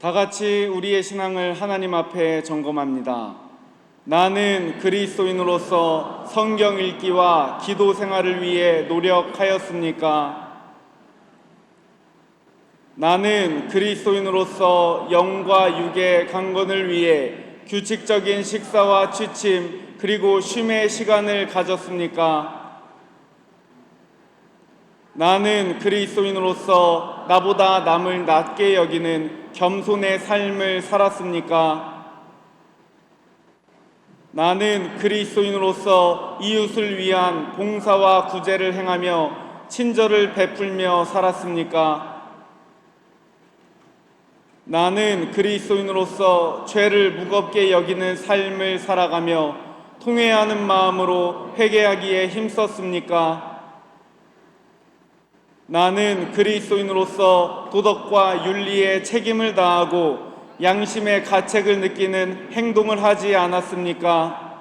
다 같이 우리의 신앙을 하나님 앞에 점검합니다. 나는 그리스도인으로서 성경 읽기와 기도 생활을 위해 노력하였습니까? 나는 그리스도인으로서 영과 육의 강건을 위해 규칙적인 식사와 취침 그리고 쉼의 시간을 가졌습니까? 나는 그리스도인으로서 나보다 남을 낮게 여기는 겸손의 삶을 살았습니까? 나는 그리스도인으로서 이웃을 위한 봉사와 구제를 행하며 친절을 베풀며 살았습니까? 나는 그리스도인으로서 죄를 무겁게 여기는 삶을 살아가며 통회하는 마음으로 회개하기에 힘썼습니까? 나는 그리스도인으로서 도덕과 윤리에 책임을 다하고 양심의 가책을 느끼는 행동을 하지 않았습니까?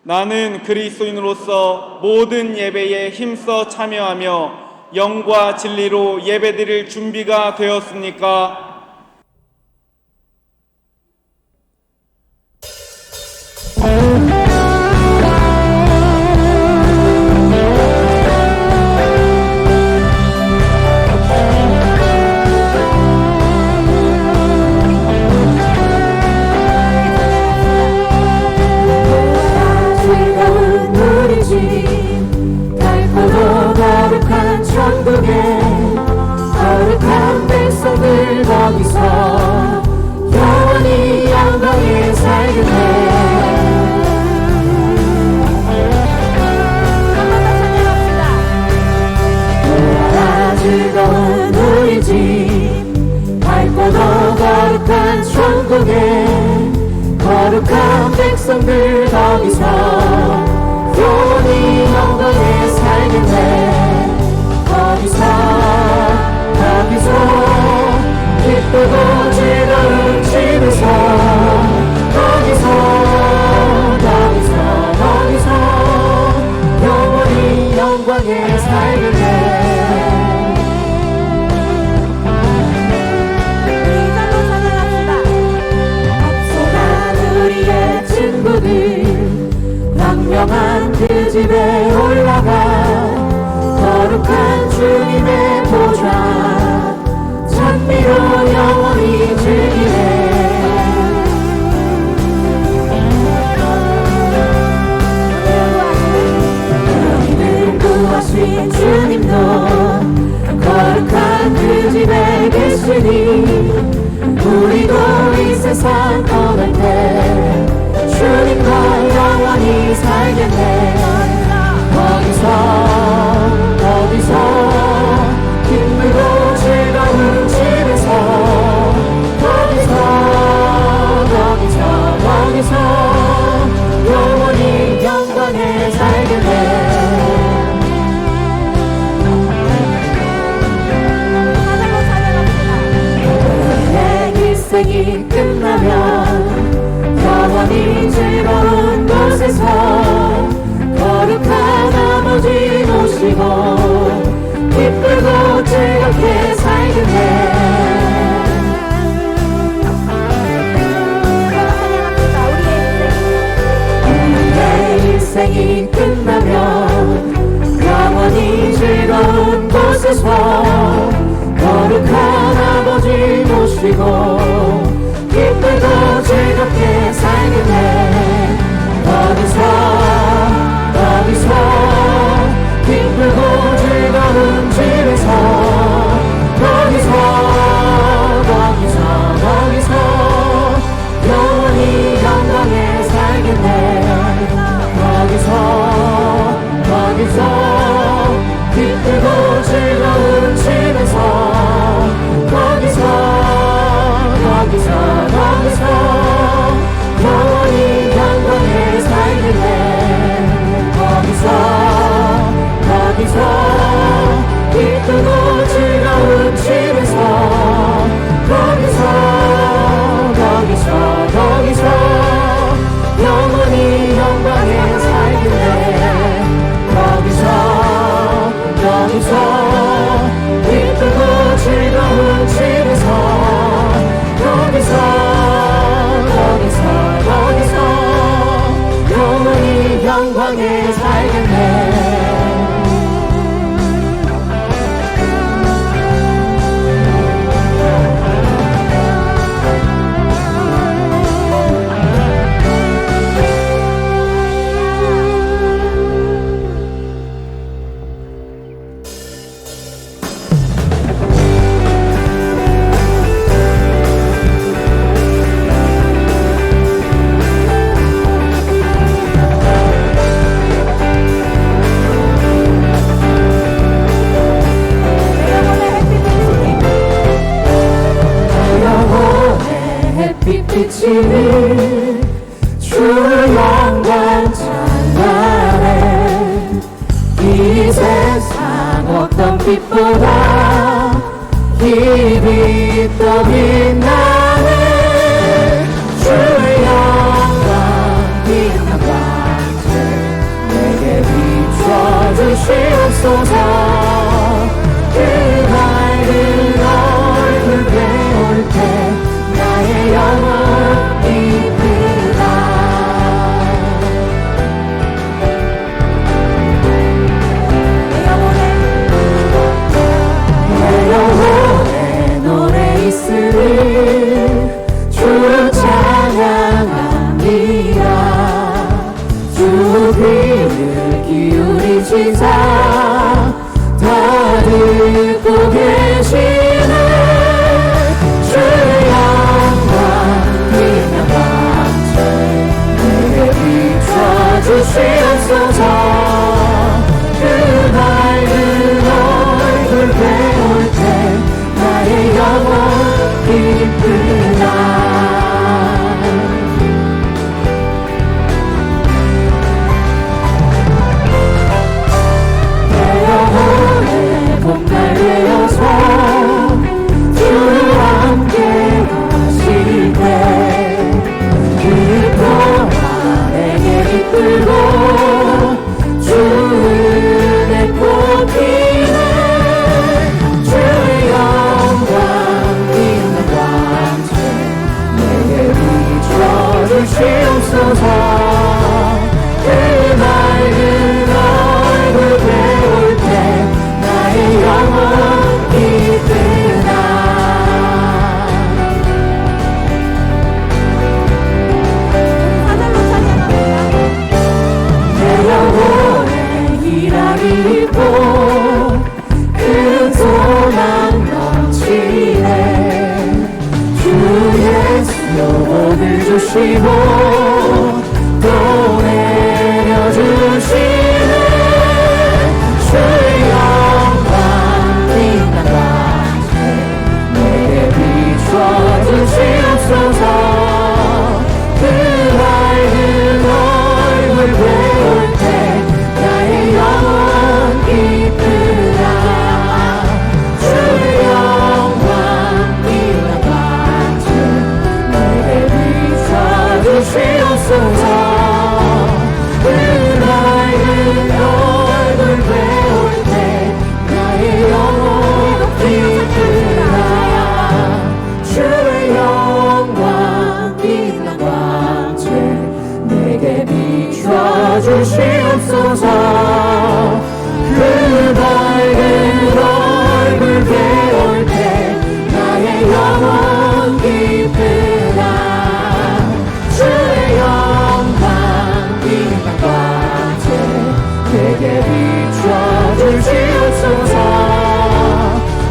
나는 그리스도인으로서 모든 예배에 힘써 참여하며 영과 진리로 예배드릴 준비가 되었습니까? 거룩한 백성들 거기서 영원히 영광에 살겠네. 보아라 즐거운 우리 집 밝고도 거룩한 천국에 거룩한 백성들 거기서 영원히 영광에 살겠네. 거기서 기쁘고 즐거운 집에서 거기서 영원히 영광에 살겠네. 우리 절로 찬양합시다. 앞서간 우리의 친구들 광명한 그 집에 올라가 거룩한 주님의 보좌 찬미로 영원히 즐기네. 우리를 구하신 주님도 거룩한 그 집에 계시니 우리도 이 세상 떠날 때 주님과 영원히 살겠네. 거기서 기쁘고 즐거운 집에서 거기서 영원히 영광에 살겠네. 우리의 일생이 끝나면 영원히 즐거운 곳에서 거룩한 아버지 모시고 기쁘고 즐겁게 살겠네. 우리의 일생이 끝나면 영원히 즐거운 곳에서 거룩한 아버지 모시고 기쁘고 즐겁게 살겠네. 거기서 기쁘고 즐거운 집에서 거기서 영원히 영광에 살겠네. 거기서 기쁘고 즐거운 집에서 거기서 계시니 주의 영광 찬란해. 이 세상 어떤 빛보다 힘이 더 빛나네. 주의 영광 빛난 광채 내게 비춰주시옵소서. 그 밝은 얼굴 배울 때 나의 영혼 이끌라. 내 영혼에 노래 있으리 주를 찬양합니다. 주 귀를 기울이시사 다 듣고 계시네. 주의 영광 빛난 광채 내게 비춰주시옵소서. 그 밝은 얼굴 배울 때 나의 영혼 기쁘다. 내 영혼의 봄날 되어서 주와 함께 하실 때 그 평화 내게 이끌고 주 은혜 꽃피네. 주의 영광 빛난 광채 내게 비춰주시옵소서. 그 밝은 얼굴 배울 때 나의 영혼 기쁘다. 내 영혼에 희락이 있고 큰 소망 넘치네. 주 예수 복을 주시고 또 내려주시네. 주의 영광 빛난 광채 내게 비춰주시옵소서. 그 밝은 얼굴 배울 때 나의 영혼 기쁘다. 주의 영광 빛난 광채 내게 비춰주시옵소서. 그 밝은 얼굴 배울 때 나의 영혼 기쁘다. 주의 영광 빛난 광채 내게 비춰주시옵소서. 그 밝은 얼굴 배울 때 나의 영혼 기쁘다. 주의 영광 빛난 광채 내게 비춰주시옵소서.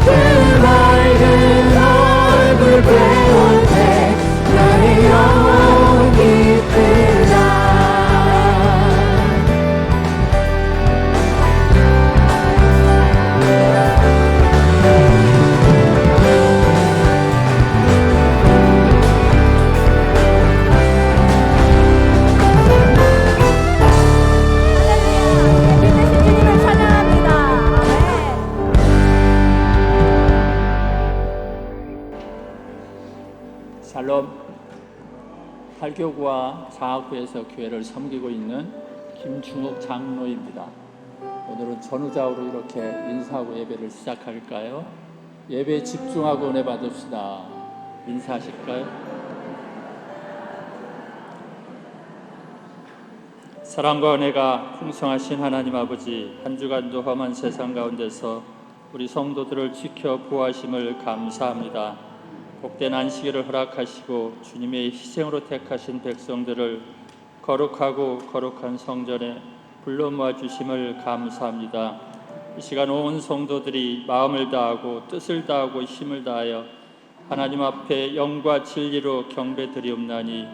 그 밝은 얼굴 배울 때 나의 영혼 기쁘다. 샬롬, 팔교구와 사학부에서 교회를 섬기고 있는 김중욱 장로입니다. 오늘은 전후좌우로 이렇게 인사하고 예배를 시작할까요? 예배에 집중하고 은혜 받읍시다. 인사하실까요? 사랑과 은혜가 풍성하신 하나님 아버지, 한 주간도 험한 세상 가운데서 우리 성도들을 지켜 보호하심을 감사합니다. 복된 안식일을 허락하시고 주님의 희생으로 택하신 백성들을 거룩하고 거룩한 성전에 불러 모아 주심을 감사합니다. 이 시간 온 성도들이 마음을 다하고 뜻을 다하고 힘을 다하여 하나님 앞에 영과 진리로 경배드리옵나니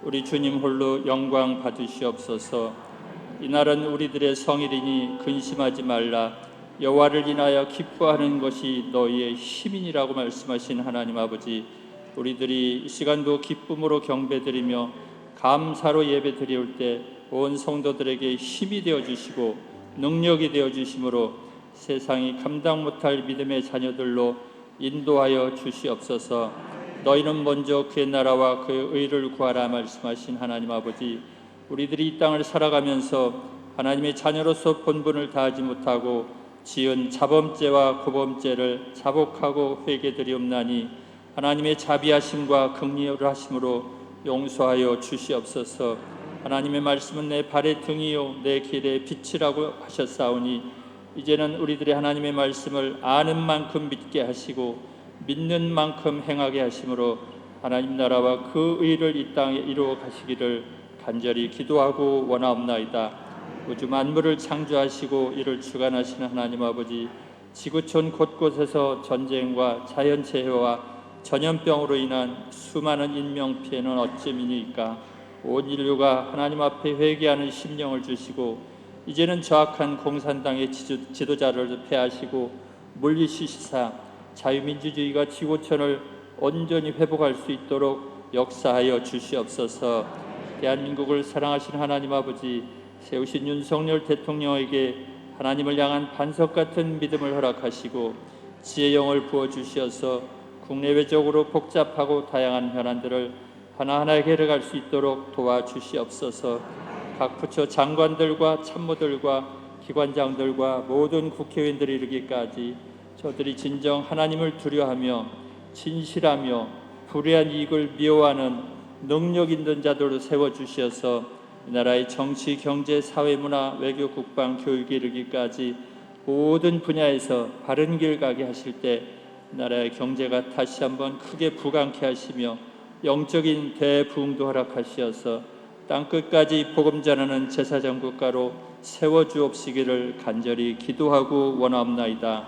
우리 주님 홀로 영광 받으시옵소서. 이날은 우리들의 성일이니 근심하지 말라. 여호와를 인하여 기뻐하는 것이 너희의 힘이니라고 말씀하신 하나님 아버지, 우리들이 이 시간도 기쁨으로 경배드리며 감사로 예배드릴 때 온 성도들에게 힘이 되어주시고 능력이 되어주심으로 세상이 감당 못할 믿음의 자녀들로 인도하여 주시옵소서. 너희는 먼저 그의 나라와 그의 의를 구하라 말씀하신 하나님 아버지, 우리들이 이 땅을 살아가면서 하나님의 자녀로서 본분을 다하지 못하고 지은 자범죄와 고범죄를 자복하고 회개드리옵나니 하나님의 자비하심과 긍휼하심으로 용서하여 주시옵소서. 하나님의 말씀은 내 발의 등이요 내 길의 빛이라고 하셨사오니 이제는 우리들이 하나님의 말씀을 아는 만큼 믿게 하시고 믿는 만큼 행하게 하심으로 하나님 나라와 그 의를 이 땅에 이루어 가시기를 간절히 기도하고 원하옵나이다. 우주 만물을 창조하시고 이를 주관하시는 하나님 아버지, 지구촌 곳곳에서 전쟁과 자연재해와 전염병으로 인한 수많은 인명피해는 어찌미니까 온 인류가 하나님 앞에 회개하는 심령을 주시고 이제는 저악한 공산당의 지도자를 폐하시고 물리시사 자유민주주의가 지구촌을 온전히 회복할 수 있도록 역사하여 주시옵소서. 대한민국을 사랑하신 하나님 아버지, 세우신 윤석열 대통령에게 하나님을 향한 반석 같은 믿음을 허락하시고 지혜의 영을 부어주시어서 국내외적으로 복잡하고 다양한 현안들을 하나하나 해결할 수 있도록 도와주시옵소서. 각 부처 장관들과 참모들과 기관장들과 모든 국회의원들이 이르기까지 저들이 진정 하나님을 두려워하며 진실하며 불의한 이익을 미워하는 능력 있는 자들로 세워주시어서 이 나라의 정치, 경제, 사회, 문화, 외교, 국방, 교육에 이르기까지 모든 분야에서 바른 길 가게 하실 때 나라의 경제가 다시 한번 크게 부강케 하시며 영적인 대부흥도 허락하시어서 땅끝까지 복음 전하는 제사장 국가로 세워주옵시기를 간절히 기도하고 원하옵나이다.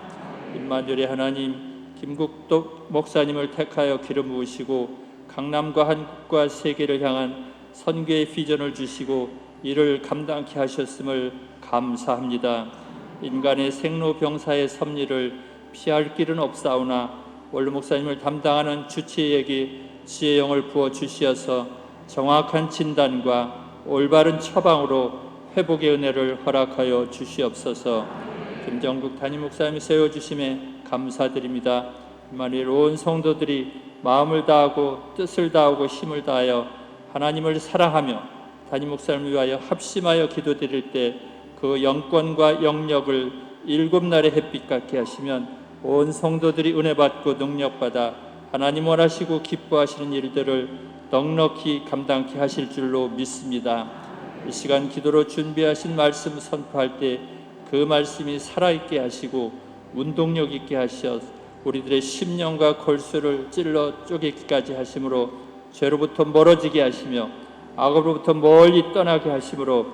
임마누엘의 하나님, 김국도 목사님을 택하여 기름 부으시고 강남과 한국과 세계를 향한 선교의 비전을 주시고 이를 감당케 하셨음을 감사합니다. 인간의 생로병사의 섭리를 피할 길은 없사오나 원로 목사님을 담당하는 주치의에게 지혜의 영을 부어 주시어서 정확한 진단과 올바른 처방으로 회복의 은혜를 허락하여 주시옵소서. 김정국 담임 목사님이 세워주심에 감사드립니다. 임마누엘 온 성도들이 마음을 다하고 뜻을 다하고 힘을 다하여 하나님을 사랑하며 담임 목사님을 위하여 합심하여 기도드릴 때 그 영권과 영력을 일곱 날의 햇빛 같게 하시면 온 성도들이 은혜받고 능력받아 하나님 원하시고 기뻐하시는 일들을 넉넉히 감당케 하실 줄로 믿습니다. 이 시간 기도로 준비하신 말씀 선포할 때 그 말씀이 살아있게 하시고 운동력 있게 하셔 우리들의 심령과 골수를 찔러 쪼개기까지 하심으로 죄로부터 멀어지게 하시며 악으로부터 멀리 떠나게 하심으로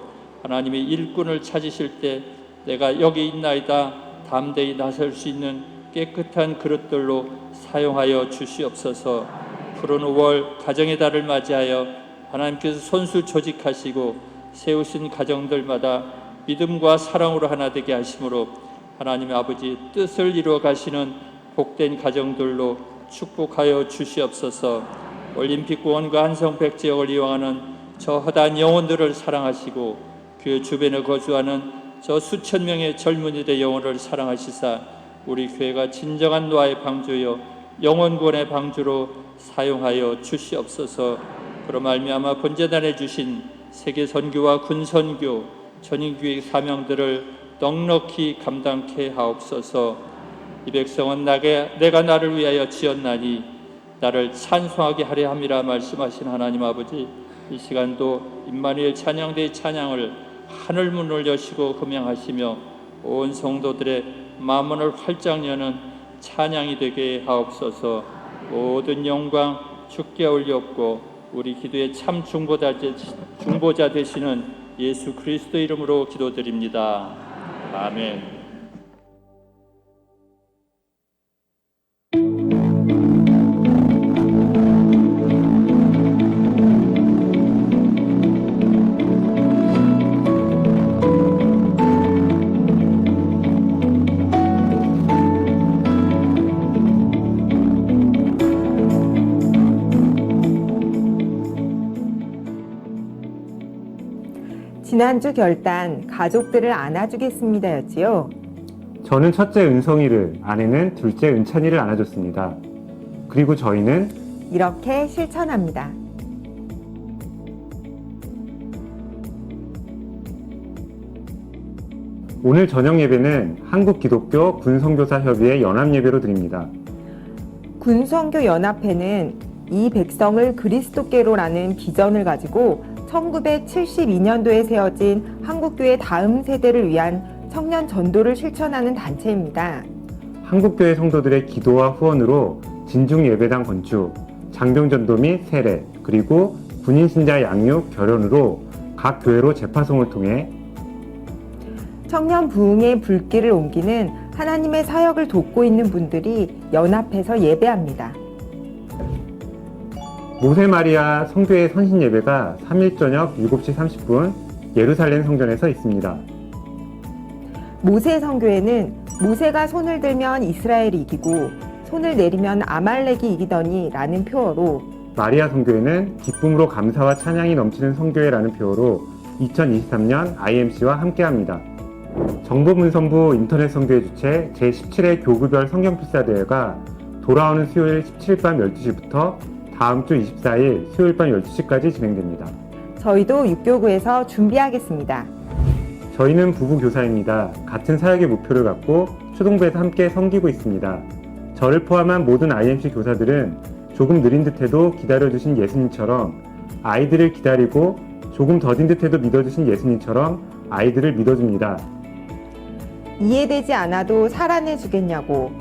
하나님의 일꾼을 찾으실 때 내가 여기 있나이다 담대히 나설 수 있는 깨끗한 그릇들로 사용하여 주시옵소서. 푸른 5월 가정의 달을 맞이하여 하나님께서 손수 조직하시고 세우신 가정들마다 믿음과 사랑으로 하나 되게 하심으로 하나님의 아버지 뜻을 이루어 가시는 복된 가정들로 축복하여 주시옵소서. 올림픽 공원과 한성백 지역을 이용하는 저 허다한 영혼들을 사랑하시고 교회 주변에 거주하는 저 수천 명의 젊은이들의 영혼을 사랑하시사 우리 교회가 진정한 노아의 방주여 영혼 구원의 방주로 사용하여 주시옵소서. 그로 말미암아 본재단에 주신 세계 선교와 군 선교 전인교육 사명들을 넉넉히 감당케 하옵소서. 이 백성은 내가 나를 위하여 지었나니 나를 찬송하게 하려 함이라 말씀하신 하나님 아버지, 이 시간도 임마누엘 찬양대의 찬양을 하늘문을 여시고 금양하시며 온 성도들의 마음문을 활짝 여는 찬양이 되게 하옵소서. 모든 영광 주께 올렸고 우리 기도의 참 중보자 되시는 예수 그리스도 이름으로 기도드립니다. 아멘. 지난주 결단 가족들을 안아주겠습니다였지요. 저는 첫째 은성이를, 아내는 둘째 은찬이를 안아줬습니다. 그리고 저희는 이렇게 실천합니다. 오늘 저녁 예배는 한국기독교 군선교사협의회 연합예배로 드립니다. 군선교연합회는 이 백성을 그리스도께로라는 비전을 가지고 1972년도에 세워진 한국교회 다음 세대를 위한 청년 전도를 실천하는 단체입니다. 한국교회 성도들의 기도와 후원으로 진중 예배당 건축, 장병전도 및 세례, 그리고 군인 신자 양육, 결혼으로 각 교회로 재파송을 통해 청년 부흥의 불길을 옮기는 하나님의 사역을 돕고 있는 분들이 연합해서 예배합니다. 모세마리아 성교회 선신 예배가 3일 저녁 7시 30분 예루살렘 성전에서 있습니다. 모세 성교회는 모세가 손을 들면 이스라엘이 이기고 손을 내리면 아말렉이 이기더니 라는 표어로, 마리아 성교회는 기쁨으로 감사와 찬양이 넘치는 성교회라는 표어로 2023년 IMC와 함께합니다. 정보문선부 인터넷 성교회 주최 제17회 교구별 성경필사대회가 돌아오는 수요일 17일 밤 12시부터 다음 주 24일 수요일 밤 12시까지 진행됩니다. 저희도 육교구에서 준비하겠습니다. 저희는 부부 교사입니다. 같은 사역의 목표를 갖고 초동부에서 함께 섬기고 있습니다. 저를 포함한 모든 IMC 교사들은 조금 느린 듯해도 기다려주신 예수님처럼 아이들을 기다리고 조금 더딘 듯해도 믿어주신 예수님처럼 아이들을 믿어줍니다. 이해되지 않아도 살아내주겠냐고,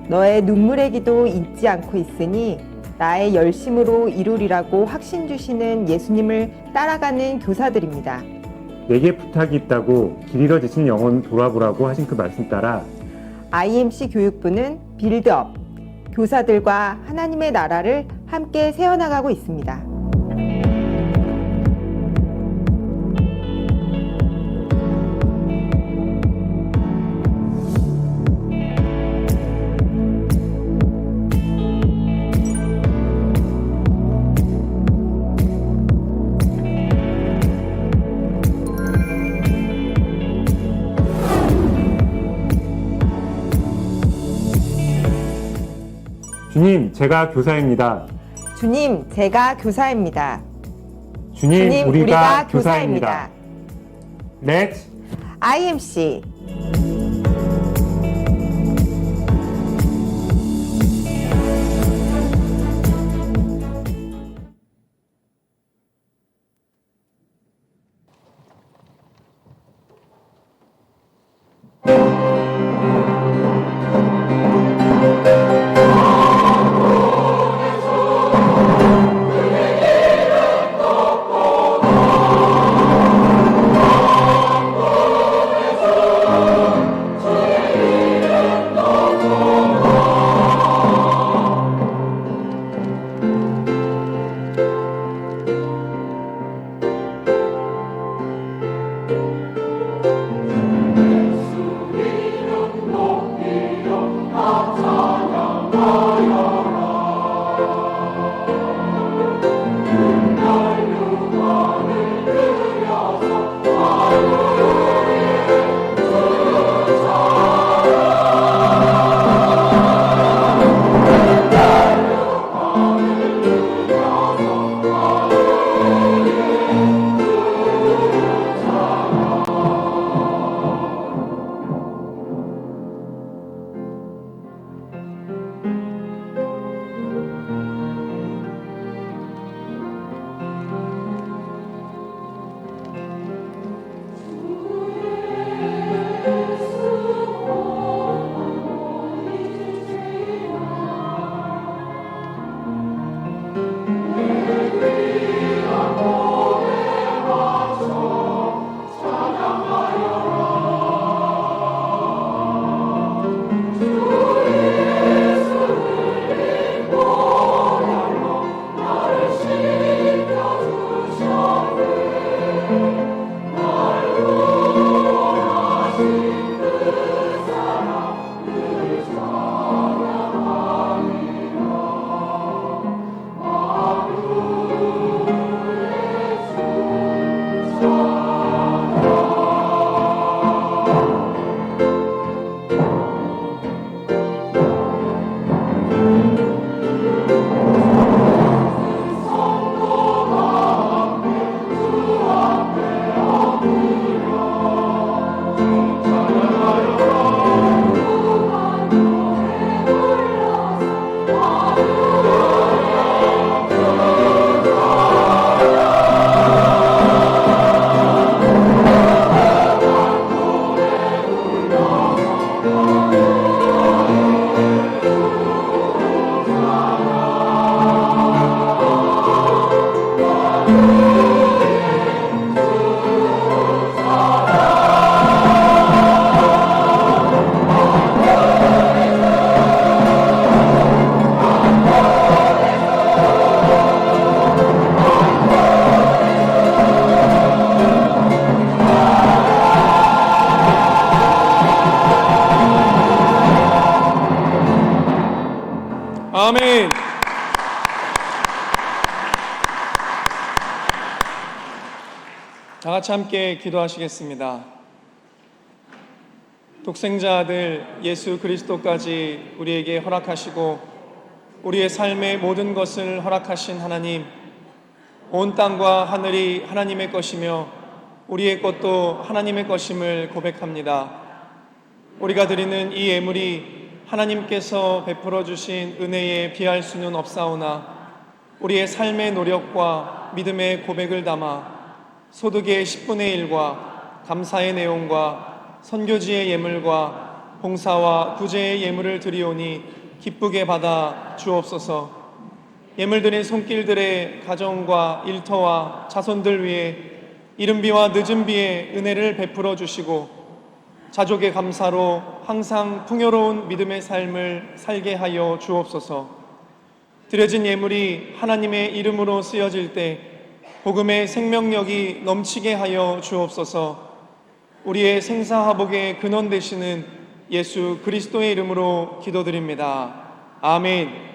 너의 눈물의 기도 잊지 않고 있으니 나의 열심으로 이루리라고 확신 주시는 예수님을 따라가는 교사들입니다. 내게 부탁이 있다고 길 잃어지신 영혼 돌아보라고 하신 그 말씀 따라 IMC 교육부는 빌드업, 교사들과 하나님의 나라를 함께 세워나가고 있습니다. 주님, 제가 교사입니다. 주님, 제가 교사입니다. 주님, 우리가 교사입니다. Let's IMC 같이 함께 기도하시겠습니다. 독생자 아들 예수 그리스도까지 우리에게 허락하시고 우리의 삶의 모든 것을 허락하신 하나님, 온 땅과 하늘이 하나님의 것이며 우리의 것도 하나님의 것임을 고백합니다. 우리가 드리는 이 예물이 하나님께서 베풀어 주신 은혜에 비할 수는 없사오나 우리의 삶의 노력과 믿음의 고백을 담아 소득의 10분의 1과 감사의 내용과 선교지의 예물과 봉사와 구제의 예물을 드리오니 기쁘게 받아 주옵소서. 예물드린 손길들의 가정과 일터와 자손들 위해 이른비와 늦은비의 은혜를 베풀어 주시고 자족의 감사로 항상 풍요로운 믿음의 삶을 살게 하여 주옵소서. 드려진 예물이 하나님의 이름으로 쓰여질 때 복음의 생명력이 넘치게 하여 주옵소서. 우리의 생사화복의 근원 되시는 예수 그리스도의 이름으로 기도드립니다. 아멘.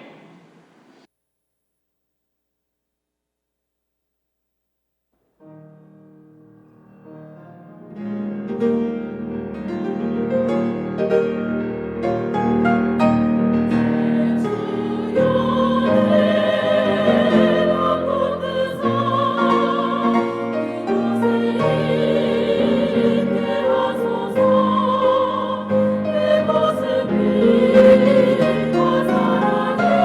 내 모습이 더 사랑해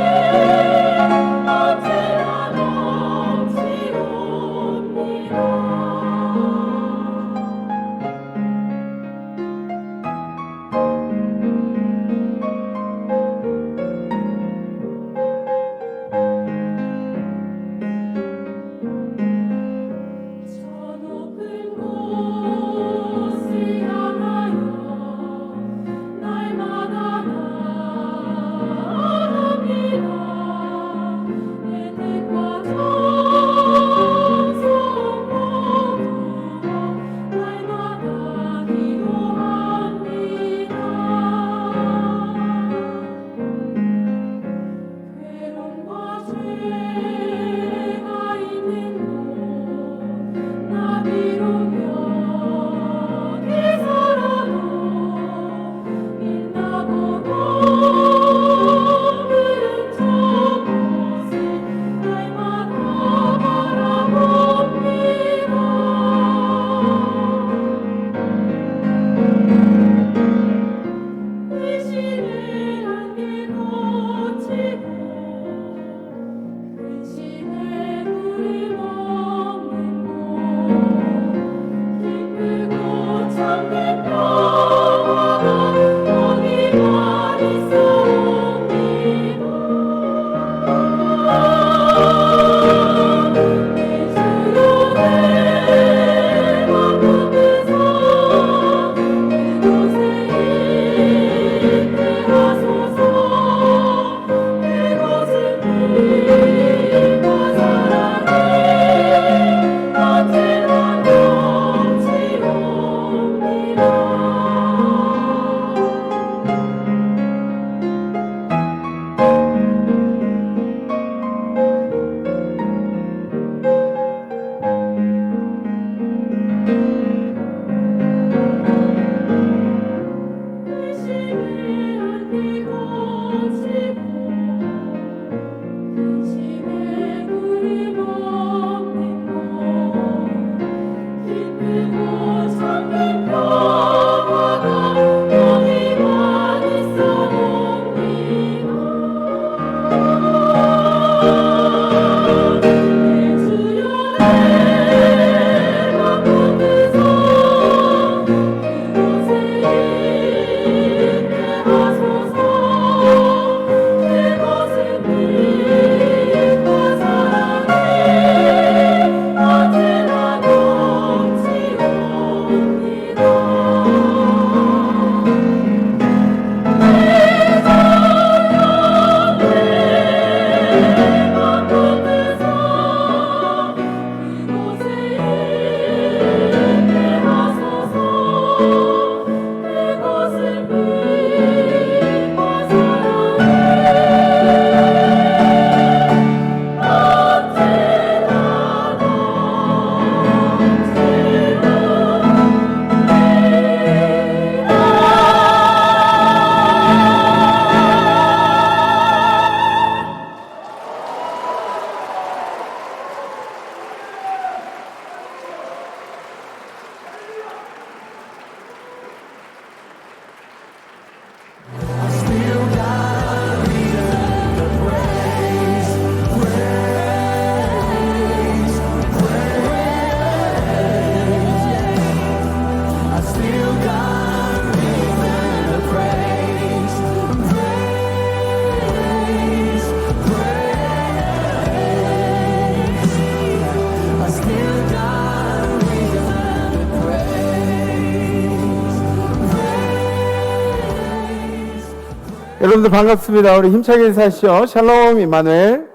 여러분들 반갑습니다. 우리 힘차게 인사하시죠. 샬롬 이마누엘.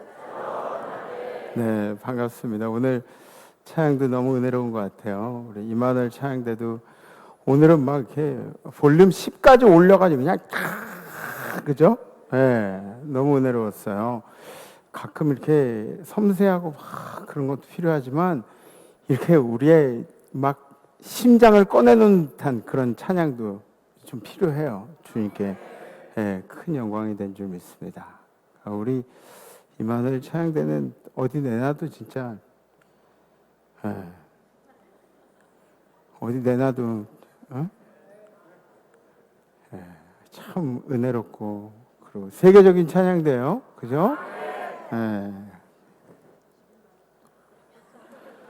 네, 반갑습니다. 오늘 찬양도 너무 은혜로운 것 같아요. 우리 이마누엘 찬양대도 오늘은 막 이렇게 볼륨 10까지 올려가지고 그냥 그죠? 네, 너무 은혜로웠어요. 가끔 이렇게 섬세하고 막 그런 것도 필요하지만 이렇게 우리의 막 심장을 꺼내놓은 듯한 그런 찬양도 좀 필요해요. 주님께 큰 영광이 된 줄 믿습니다. 우리 이마누엘 찬양대는 어디 내놔도 진짜 어디 내놔도 참 은혜롭고 그리고 세계적인 찬양대요, 그죠?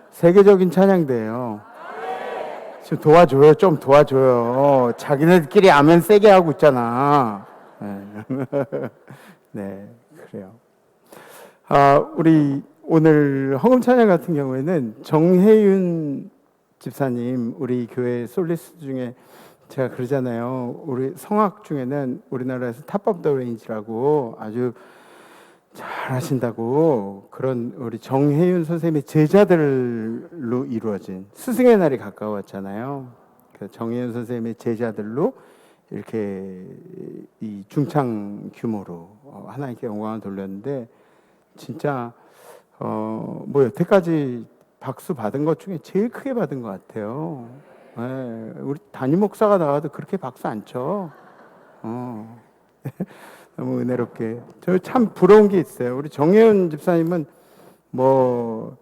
세계적인 찬양대예요. 좀 도와줘요, 좀 도와줘요. 자기네들끼리 아멘 세게 하고 있잖아. 네, 그래요. 우리 오늘 헌금 찬양 같은 경우에는 정혜윤 집사님, 우리 교회 솔리스트 중에 제가 그러잖아요. 우리 성악 중에는 우리나라에서 탑 오브 더 레인지라고 아주 잘하신다고 그런 우리 정혜윤 선생님의 제자들로 이루어진 스승의 날이 가까웠잖아요. 정혜윤 선생님의 제자들로 이렇게 이 중창 규모로 하나님께 영광을 돌렸는데 진짜 뭐 여태까지 박수 받은 것 중에 제일 크게 받은 것 같아요. 우리 담임 목사가 나와도 그렇게 박수 안 쳐. 너무 은혜롭게. 저 참 부러운 게 있어요. 우리 정혜은 집사님은 뭐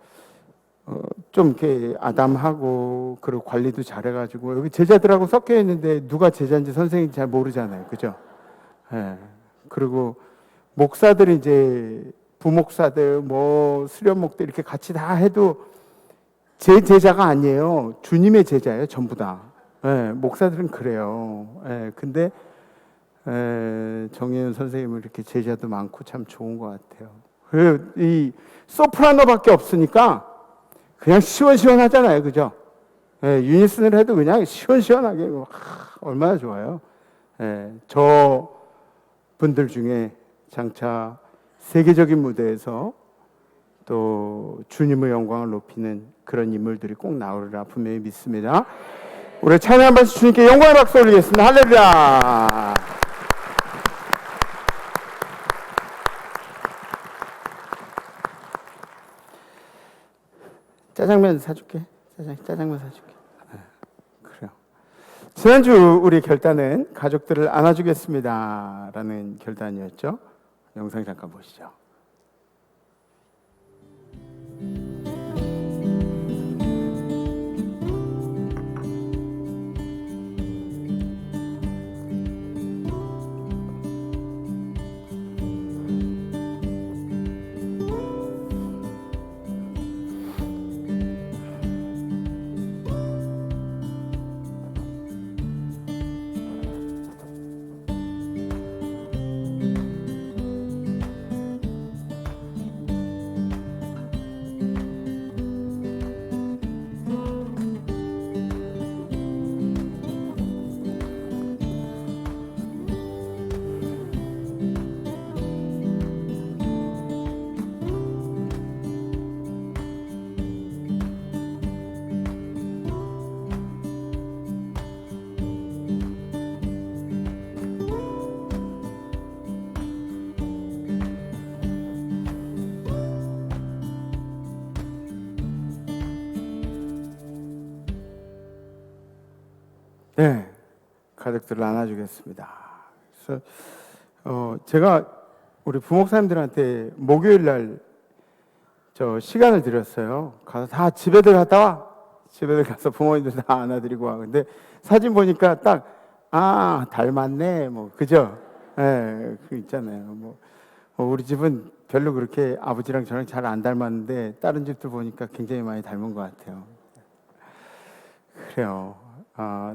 좀 이렇게 아담하고 그리고 관리도 잘해가지고 여기 제자들하고 섞여 있는데 누가 제자인지 선생님인지 잘 모르잖아요, 그죠? 그리고 목사들이 이제 부목사들 뭐 수련목들 이렇게 같이 다 해도 제 제자가 아니에요. 주님의 제자예요, 전부 다. 목사들은 그래요. 근데 정혜연 선생님은 이렇게 제자도 많고 참 좋은 것 같아요. 이 소프라노밖에 없으니까 그냥 시원시원하잖아요, 그죠? 유니슨을 해도 그냥 시원시원하게 얼마나 좋아요. 저 분들 중에 장차 세계적인 무대에서 또 주님의 영광을 높이는 그런 인물들이 꼭 나오리라 분명히 믿습니다. 우리 찬양 한 번씩 주님께 영광의 박수 올리겠습니다. 할렐루야. 짜장면 사줄게. 짜장면 사줄게. 그래요. 지난주 우리 결단은 가족들을 안아주겠습니다라는 결단이었죠. 영상 잠깐 보시죠. 네, 가족들을 안아주겠습니다. 그래서 제가 우리 부목사님들한테 목요일 날 저 시간을 드렸어요. 가서 다 집에들 갔다 와. 집에들 가서 부모님들 다 안아드리고 와. 근데 사진 보니까 딱 닮았네. 뭐 그죠? 그 있잖아요. 뭐 우리 집은 별로 그렇게 아버지랑 저랑 잘 안 닮았는데 다른 집들 보니까 굉장히 많이 닮은 것 같아요. 그래요.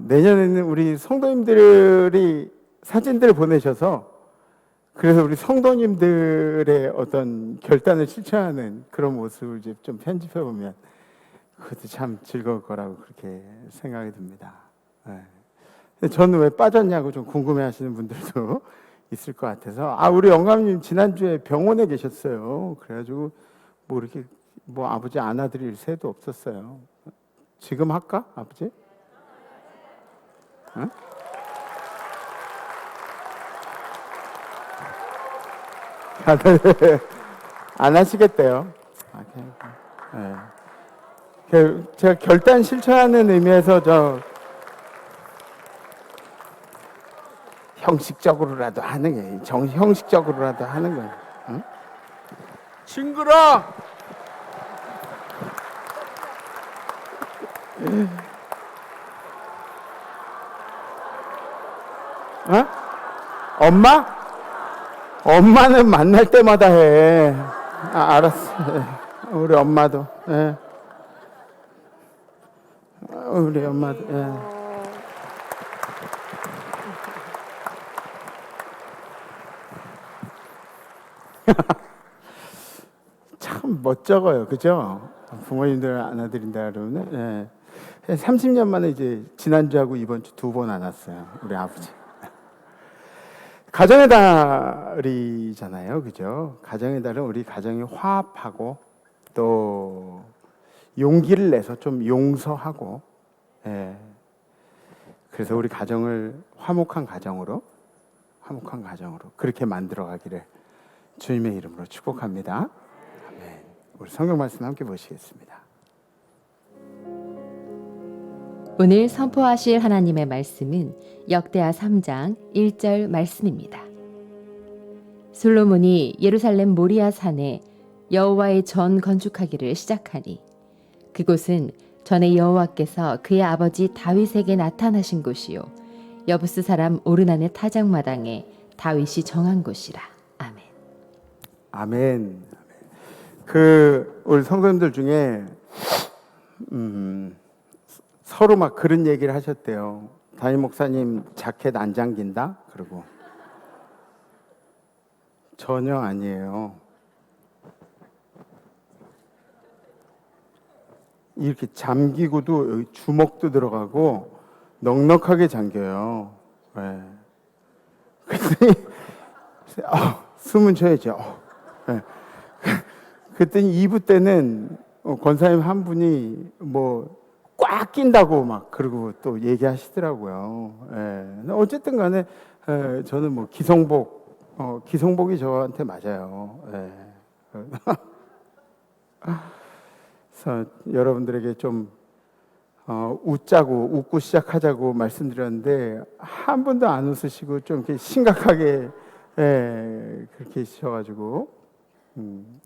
내년에는 우리 성도님들이 사진들을 보내셔서 그래서 우리 성도님들의 어떤 결단을 실천하는 그런 모습을 이제 좀 편집해 보면 그것도 참 즐거울 거라고 그렇게 생각이 듭니다. 저는 왜 빠졌냐고 좀 궁금해하시는 분들도 있을 것 같아서. 우리 영감님 지난주에 병원에 계셨어요. 그래가지고 뭐 이렇게 뭐 아버지 안아드릴 새도 없었어요. 지금 할까, 아버지? 응? 안 하시겠대요. 네. 제가 결단 실천하는 의미에서 형식적으로라도 하는 게, 형식적으로라도 하는 거예요. 응? 징그러! 어? 엄마? 엄마는 만날 때마다 해. 알았어. 우리 엄마도. 예. 우리 엄마도. 예. 참 멋쩍어요, 그죠? 부모님들 안아드린다 그러면. 예. 30년 만에 이제 지난주하고 이번 주 2번 안았어요, 우리 아버지. 가정의 달이잖아요, 그죠? 가정의 달은 우리 가정이 화합하고 또 용기를 내서 좀 용서하고, 예. 그래서 우리 가정을 화목한 가정으로 그렇게 만들어가기를 주님의 이름으로 축복합니다. 아멘. 우리 성경 말씀 함께 보시겠습니다. 오늘 선포하실 하나님의 말씀은 역대하 3장 1절 말씀입니다. 솔로몬이 예루살렘 모리아 산에 여호와의 전 건축하기를 시작하니 그곳은 전에 여호와께서 그의 아버지 다윗에게 나타나신 곳이요 여부스 사람 오르난의 타작마당에 다윗이 정한 곳이라. 아멘. 아멘. 우리 성도님들 중에 서로 막 그런 얘기를 하셨대요. 담임 목사님 자켓 안 잠긴다? 그러고 전혀 아니에요. 이렇게 잠기고도 여기 주먹도 들어가고 넉넉하게 잠겨요. 네. 그랬더니 숨은 쉬어야죠. 네. 그랬더니 2부 때는 권사님 한 분이 뭐 꽉 낀다고 막 그러고 또 얘기하시더라고요. 예. 어쨌든 간에 저는 뭐 기성복이 저한테 맞아요. 예. 그래서 여러분들에게 좀 웃고 시작하자고 말씀드렸는데 한 번도 안 웃으시고 좀 이렇게 심각하게 그렇게 하셔가지고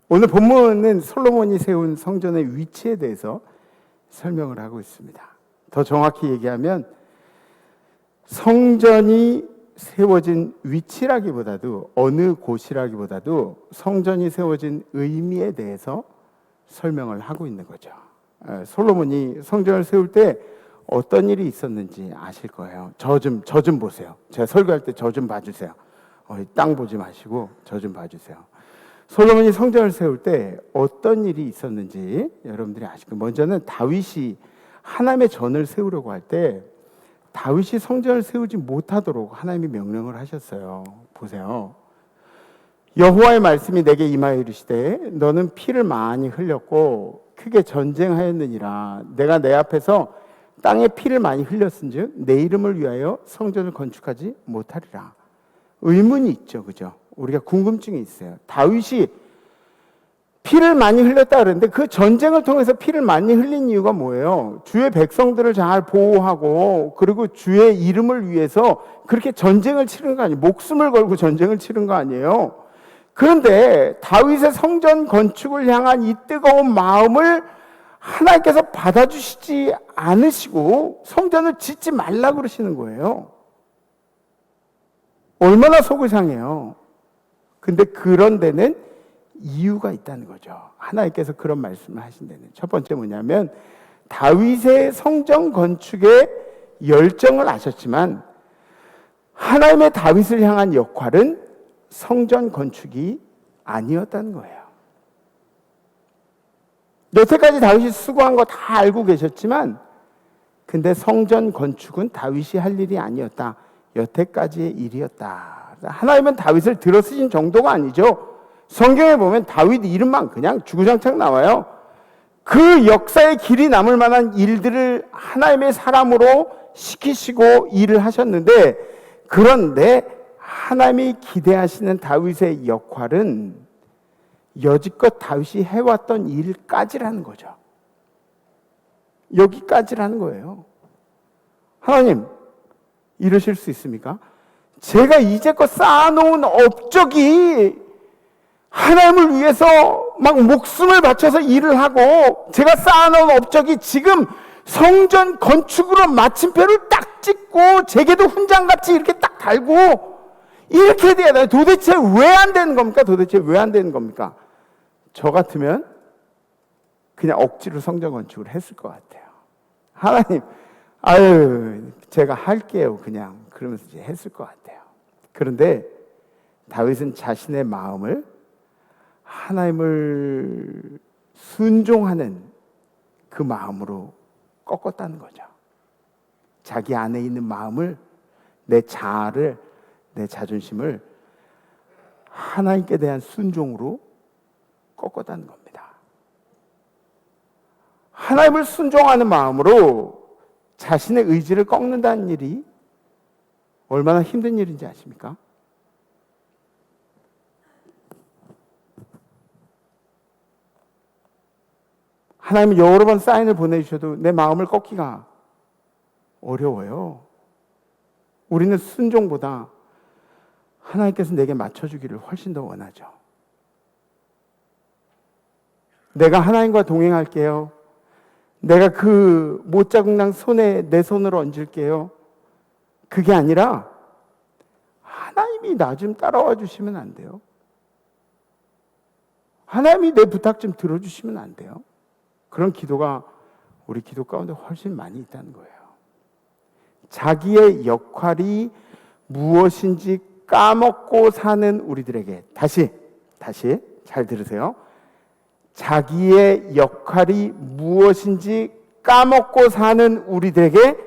오늘 본문은 솔로몬이 세운 성전의 위치에 대해서 설명을 하고 있습니다. 더 정확히 얘기하면 성전이 세워진 위치라기보다도 어느 곳이라기보다도 성전이 세워진 의미에 대해서 설명을 하고 있는 거죠. 솔로몬이 성전을 세울 때 어떤 일이 있었는지 아실 거예요. 저 좀 보세요. 제가 설교할 때 저 좀 봐주세요. 땅 보지 마시고 저 좀 봐주세요. 솔로몬이 성전을 세울 때 어떤 일이 있었는지 여러분들이 아실 거예요. 먼저는 다윗이 하나님의 전을 세우려고 할 때 다윗이 성전을 세우지 못하도록 하나님이 명령을 하셨어요. 보세요. 여호와의 말씀이 내게 임하여 이르시되 너는 피를 많이 흘렸고 크게 전쟁하였느니라. 내가 내 앞에서 땅에 피를 많이 흘렸은즉 내 이름을 위하여 성전을 건축하지 못하리라. 의문이 있죠, 그죠? 우리가 궁금증이 있어요. 다윗이 피를 많이 흘렸다 그러는데 그 전쟁을 통해서 피를 많이 흘린 이유가 뭐예요? 주의 백성들을 잘 보호하고 그리고 주의 이름을 위해서 그렇게 전쟁을 치른 거 아니에요? 목숨을 걸고 전쟁을 치른 거 아니에요? 그런데 다윗의 성전 건축을 향한 이 뜨거운 마음을 하나님께서 받아주시지 않으시고 성전을 짓지 말라 그러시는 거예요. 얼마나 속을 상해요. 근데 그런 데는 이유가 있다는 거죠. 하나님께서 그런 말씀을 하신 데는. 첫 번째 뭐냐면 다윗의 성전 건축에 열정을 아셨지만 하나님의 다윗을 향한 역할은 성전 건축이 아니었다는 거예요. 여태까지 다윗이 수고한 거 다 알고 계셨지만 근데 성전 건축은 다윗이 할 일이 아니었다. 여태까지의 일이었다. 하나님은 다윗을 들어쓰신 정도가 아니죠. 성경에 보면 다윗 이름만 그냥 주구장창 나와요. 그 역사의 길이 남을 만한 일들을 하나님의 사람으로 시키시고 일을 하셨는데, 그런데 하나님이 기대하시는 다윗의 역할은 여지껏 다윗이 해왔던 일까지라는 거죠. 여기까지라는 거예요. 하나님, 이러실 수 있습니까? 제가 이제껏 쌓아놓은 업적이 하나님을 위해서 막 목숨을 바쳐서 일을 하고, 제가 쌓아놓은 업적이 지금 성전 건축으로 마침표를 딱 찍고 제게도 훈장같이 이렇게 딱 달고 이렇게 돼야 돼요. 도대체 왜 안 되는 겁니까? 도대체 왜 안 되는 겁니까? 저 같으면 그냥 억지로 성전 건축을 했을 것 같아요. 하나님, 아유, 제가 할게요. 그냥 그러면서 이제 했을 것 같아요. 그런데 다윗은 자신의 마음을 하나님을 순종하는 그 마음으로 꺾었다는 거죠. 자기 안에 있는 마음을, 내 자아를, 내 자존심을 하나님께 대한 순종으로 꺾었다는 겁니다. 하나님을 순종하는 마음으로 자신의 의지를 꺾는다는 일이 얼마나 힘든 일인지 아십니까? 하나님은 여러 번 사인을 보내주셔도 내 마음을 꺾기가 어려워요. 우리는 순종보다 하나님께서 내게 맞춰주기를 훨씬 더 원하죠. 내가 하나님과 동행할게요. 내가 그 못자국난 손에 내 손을 얹을게요. 그게 아니라 하나님이 나 좀 따라와 주시면 안 돼요? 하나님이 내 부탁 좀 들어주시면 안 돼요? 그런 기도가 우리 기도 가운데 훨씬 많이 있다는 거예요. 자기의 역할이 무엇인지 까먹고 사는 우리들에게, 다시 잘 들으세요. 자기의 역할이 무엇인지 까먹고 사는 우리들에게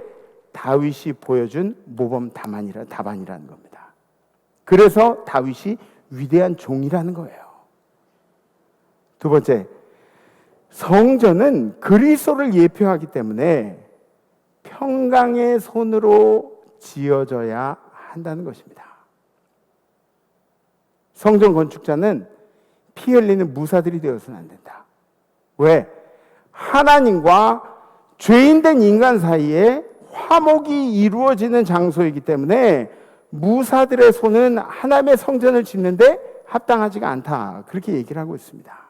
다윗이 보여준 모범 답안이라는 겁니다. 그래서 다윗이 위대한 종이라는 거예요. 두 번째, 성전은 그리스도를 예표하기 때문에 평강의 손으로 지어져야 한다는 것입니다. 성전 건축자는 피 흘리는 무사들이 되어서는 안 된다. 왜? 하나님과 죄인된 인간 사이에 화목이 이루어지는 장소이기 때문에 무사들의 손은 하나님의 성전을 짓는데 합당하지가 않다. 그렇게 얘기를 하고 있습니다.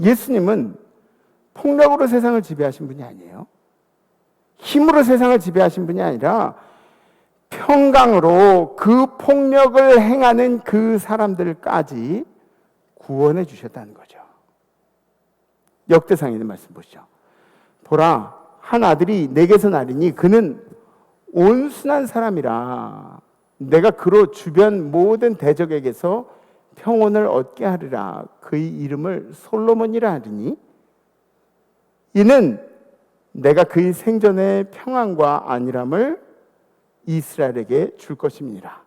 예수님은 폭력으로 세상을 지배하신 분이 아니에요. 힘으로 세상을 지배하신 분이 아니라 평강으로 그 폭력을 행하는 그 사람들까지 구원해 주셨다는 거죠. 역대상에 있는 말씀 보시죠. 보라, 한 아들이 내게서 나리니 그는 온순한 사람이라. 내가 그로 주변 모든 대적에게서 평온을 얻게 하리라. 그의 이름을 솔로몬이라 하리니 이는 내가 그의 생전의 평안과 안일함을 이스라엘에게 줄 것임이니라.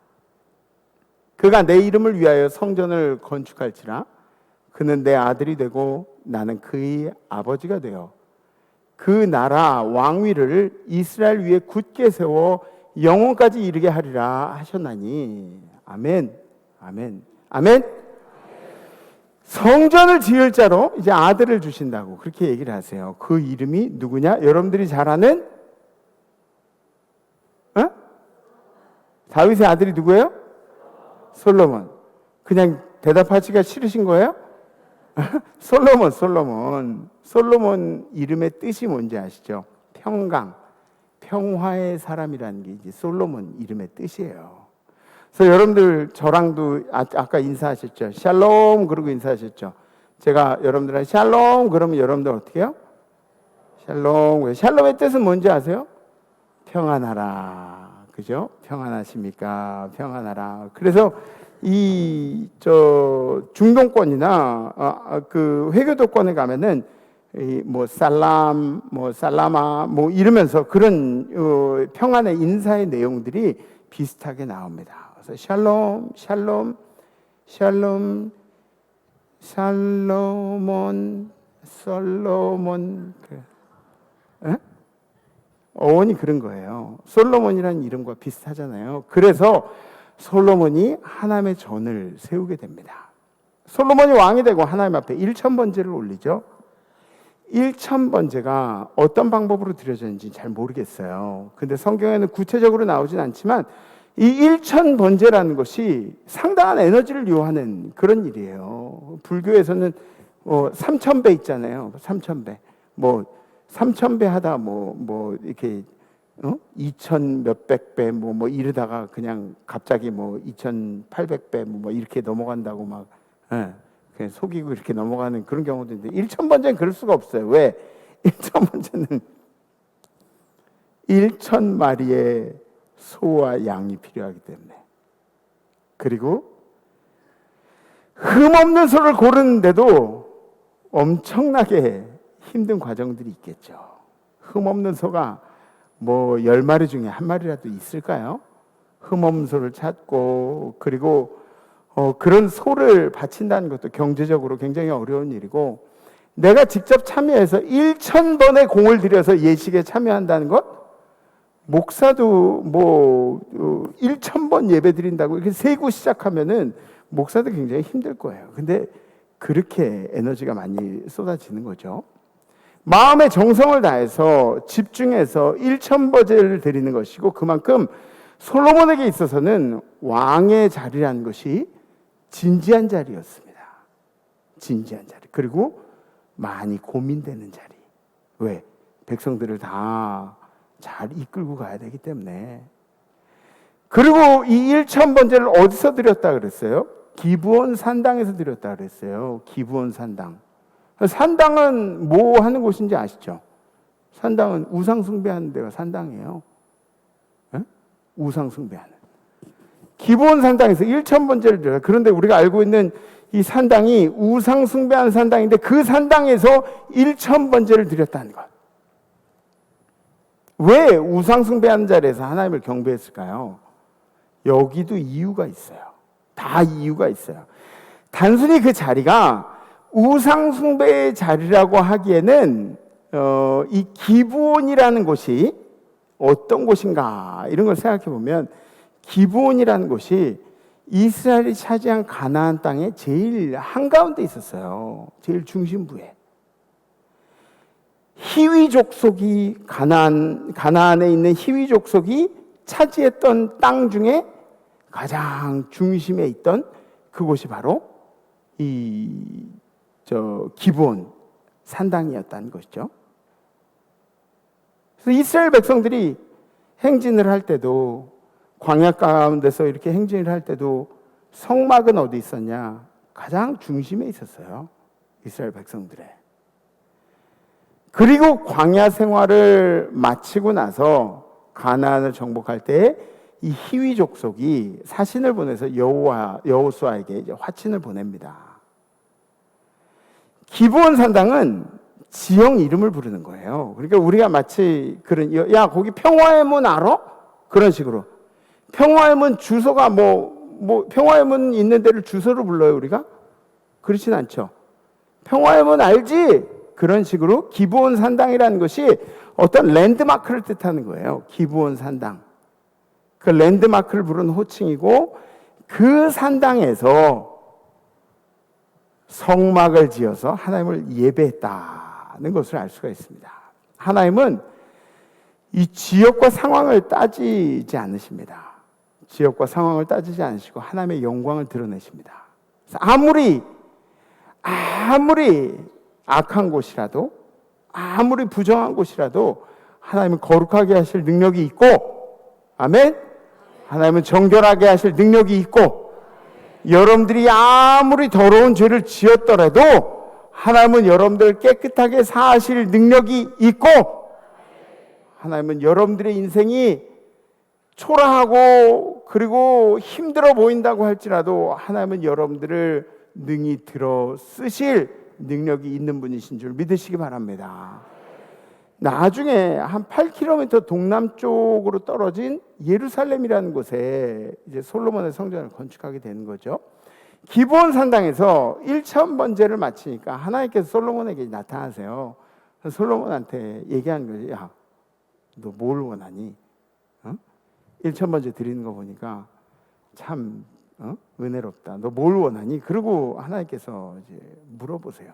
그가 내 이름을 위하여 성전을 건축할지라. 그는 내 아들이 되고 나는 그의 아버지가 되어 그 나라 왕위를 이스라엘 위에 굳게 세워 영원까지 이르게 하리라 하셨나니. 아멘, 아멘, 아멘. 성전을 지을 자로 이제 아들을 주신다고 그렇게 얘기를 하세요. 그 이름이 누구냐? 여러분들이 잘 아는 다윗의 아들이 누구예요? 솔로몬. 그냥 대답하기가 싫으신 거예요? 솔로몬 이름의 뜻이 뭔지 아시죠? 평강, 평화의 사람이라는 게 이제 솔로몬 이름의 뜻이에요. 그래서 여러분들 저랑도 아까 인사하셨죠? 샬롬 그러고 인사하셨죠? 제가 여러분들한테 샬롬 그러면 여러분들 어떻게 해요? 샬롬. 샬롬의 뜻은 뭔지 아세요? 평안하라. 그죠? 평안하십니까? 평안하라. 그래서 중동권이나 그 회교도권에 가면은 뭐 살람, 뭐 살라마, 뭐 이러면서 그런 평안의 인사의 내용들이 비슷하게 나옵니다. 그래서 샬롬, 샬롬, 샬롬, 살로몬, 솔로몬, 어원이 그런 거예요. 솔로몬이라는 이름과 비슷하잖아요. 그래서 솔로몬이 하나님의 전을 세우게 됩니다. 솔로몬이 왕이 되고 하나님 앞에 1000번제를 올리죠. 1000번제가 어떤 방법으로 드려졌는지 잘 모르겠어요. 근데 성경에는 구체적으로 나오진 않지만 이 1000번제라는 것이 상당한 에너지를 요하는 그런 일이에요. 불교에서는 3000배 있잖아요. 3000배. 뭐 3000배 하다 뭐 이렇게 2000 몇백 배 뭐 이러다가 그냥 갑자기 뭐 2800배 뭐 이렇게 넘어간다고 막 그냥 속이고 이렇게 넘어가는 그런 경우도 있는데 1000번제는 그럴 수가 없어요. 왜? 1000번제는 1000마리의 소와 양이 필요하기 때문에. 그리고 흠없는 소를 고르는데도 엄청나게 힘든 과정들이 있겠죠. 흠없는 소가 뭐 10마리 중에 한 마리라도 있을까요? 흠없는 소를 찾고 그리고 그런 소를 바친다는 것도 경제적으로 굉장히 어려운 일이고 내가 직접 참여해서 1000번의 공을 들여서 예식에 참여한다는 것 목사도 뭐 1000번 예배 드린다고 이렇게 세고 시작하면은 목사도 굉장히 힘들 거예요. 근데 그렇게 에너지가 많이 쏟아지는 거죠. 마음의 정성을 다해서 집중해서 1000번제를 드리는 것이고 그만큼 솔로몬에게 있어서는 왕의 자리라는 것이 진지한 자리였습니다. 진지한 자리. 그리고 많이 고민되는 자리. 왜? 백성들을 다 잘 이끌고 가야 되기 때문에. 그리고 이 1000번제를 어디서 드렸다 그랬어요? 기브온 산당에서 드렸다 그랬어요. 기브온 산당. 산당은 뭐 하는 곳인지 아시죠? 산당은 우상 숭배하는 데가 산당이에요. 우상 숭배하는. 기브온 산당에서 1000번제를 드려요. 그런데 우리가 알고 있는 이 산당이 우상 숭배하는 산당인데 그 산당에서 1000번제를 드렸다는 것. 왜 우상 숭배하는 자리에서 하나님을 경배했을까요? 여기도 이유가 있어요. 다 이유가 있어요. 단순히 그 자리가 우상 숭배의 자리라고 하기에는 이 기브온이라는 곳이 어떤 곳인가 이런 걸 생각해 보면 기브온이라는 곳이 이스라엘이 차지한 가나안 땅의 제일 한가운데 있었어요. 제일 중심부에. 히위 족속이 가나안에 있는 히위 족속이 차지했던 땅 중에 가장 중심에 있던 그곳이 바로 기브온 산당이었다는 것이죠. 그래서 이스라엘 백성들이 행진을 할 때도 광야 가운데서 이렇게 행진을 할 때도 성막은 어디 있었냐? 가장 중심에 있었어요. 이스라엘 백성들의. 그리고 광야 생활을 마치고 나서 가나안을 정복할 때 이 히위 족속이 사신을 보내서 여호수아에게 이제 화친을 보냅니다. 기브온 산당은 지형 이름을 부르는 거예요. 그러니까 우리가 마치 그런 야 거기 평화의 문 알아? 그런 식으로 평화의 문 주소가 뭐 평화의 문 있는 데를 주소로 불러요 우리가? 그렇진 않죠. 평화의 문 알지? 그런 식으로 기브온 산당이라는 것이 어떤 랜드마크를 뜻하는 거예요. 기브온 산당. 그 랜드마크를 부른 호칭이고 그 산당에서 성막을 지어서 하나님을 예배했다는 것을 알 수가 있습니다. 하나님은 이 지역과 상황을 따지지 않으십니다. 지역과 상황을 따지지 않으시고 하나님의 영광을 드러내십니다. 아무리 악한 곳이라도 아무리 부정한 곳이라도 하나님은 거룩하게 하실 능력이 있고 아멘? 하나님은 정결하게 하실 능력이 있고 여러분들이 아무리 더러운 죄를 지었더라도 하나님은 여러분들을 깨끗하게 사하실 능력이 있고 하나님은 여러분들의 인생이 초라하고 그리고 힘들어 보인다고 할지라도 하나님은 여러분들을 능히 들어 쓰실 능력이 있는 분이신 줄 믿으시기 바랍니다. 나중에 한 8km 동남쪽으로 떨어진 예루살렘이라는 곳에 이제 솔로몬의 성전을 건축하게 되는 거죠. 기브온 산당에서 1천 번제를 마치니까 하나님께서 솔로몬에게 나타나세요. 솔로몬한테 얘기하는 거죠. 야, 너 뭘 원하니? 1천 번제 드리는 거 보니까 참 은혜롭다. 너 뭘 원하니? 그리고 하나님께서 이제 물어보세요.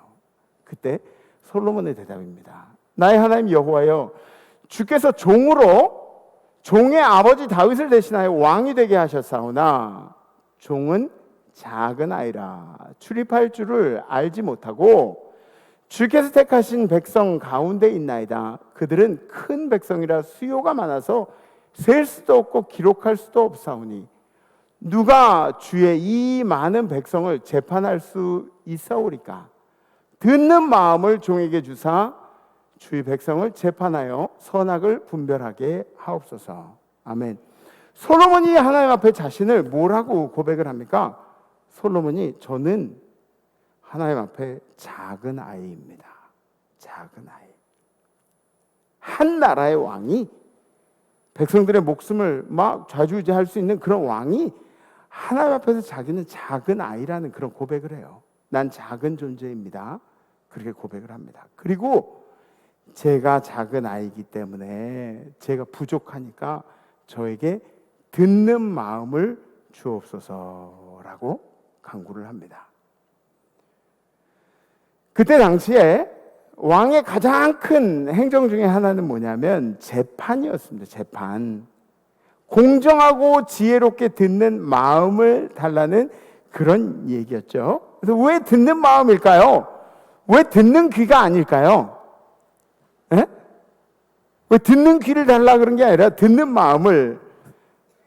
그때 솔로몬의 대답입니다. 나의 하나님 여호와여, 주께서 종으로 종의 아버지 다윗을 대신하여 왕이 되게 하셨사오나 종은 작은 아이라 출입할 줄을 알지 못하고 주께서 택하신 백성 가운데 있나이다. 그들은 큰 백성이라 수요가 많아서 셀 수도 없고 기록할 수도 없사오니 누가 주의 이 많은 백성을 재판할 수 있사오리까? 듣는 마음을 종에게 주사 주의 백성을 재판하여 선악을 분별하게 하옵소서. 아멘. 솔로몬이 하나님 앞에 자신을 뭐라고 고백을 합니까? 솔로몬이 저는 하나님 앞에 작은 아이입니다. 작은 아이. 한 나라의 왕이, 백성들의 목숨을 막 좌지우지할 수 있는 그런 왕이 하나님 앞에서 자기는 작은 아이라는 그런 고백을 해요. 난 작은 존재입니다. 그렇게 고백을 합니다. 그리고 제가 작은 아이이기 때문에 제가 부족하니까 저에게 듣는 마음을 주옵소서라고 간구를 합니다. 그때 당시에 왕의 가장 큰 행정 중에 하나는 뭐냐면 재판이었습니다. 재판. 공정하고 지혜롭게 듣는 마음을 달라는 그런 얘기였죠. 그래서 왜 듣는 마음일까요? 왜 듣는 귀가 아닐까요? 에? 왜 듣는 귀를 달라 그런 게 아니라 듣는 마음을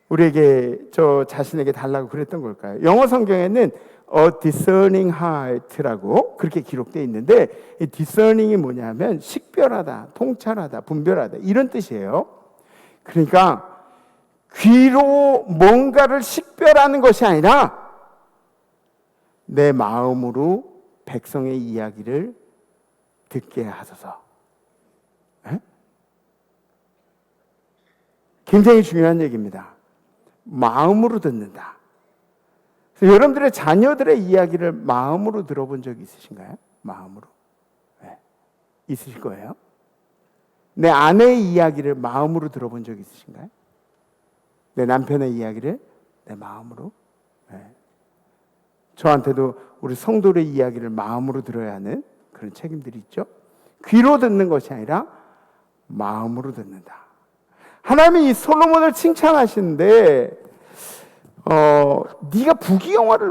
우리에게, 저 자신에게 달라고 그랬던 걸까요? 영어 성경에는 a discerning heart라고 그렇게 기록되어 있는데, 이 discerning이 뭐냐면 식별하다, 통찰하다, 분별하다 이런 뜻이에요. 그러니까 귀로 뭔가를 식별하는 것이 아니라 내 마음으로 백성의 이야기를 듣게 하소서. 에? 굉장히 중요한 얘기입니다. 마음으로 듣는다. 그래서 여러분들의 자녀들의 이야기를 마음으로 들어본 적이 있으신가요? 마음으로. 네. 있으실 거예요. 내 아내의 이야기를 마음으로 들어본 적이 있으신가요? 내 남편의 이야기를 내 마음으로. 네. 저한테도 우리 성도의 이야기를 마음으로 들어야 하는 그런 책임들이 있죠. 귀로 듣는 것이 아니라 마음으로 듣는다. 하나님이 이 솔로몬을 칭찬하시는데 네가 부귀영화를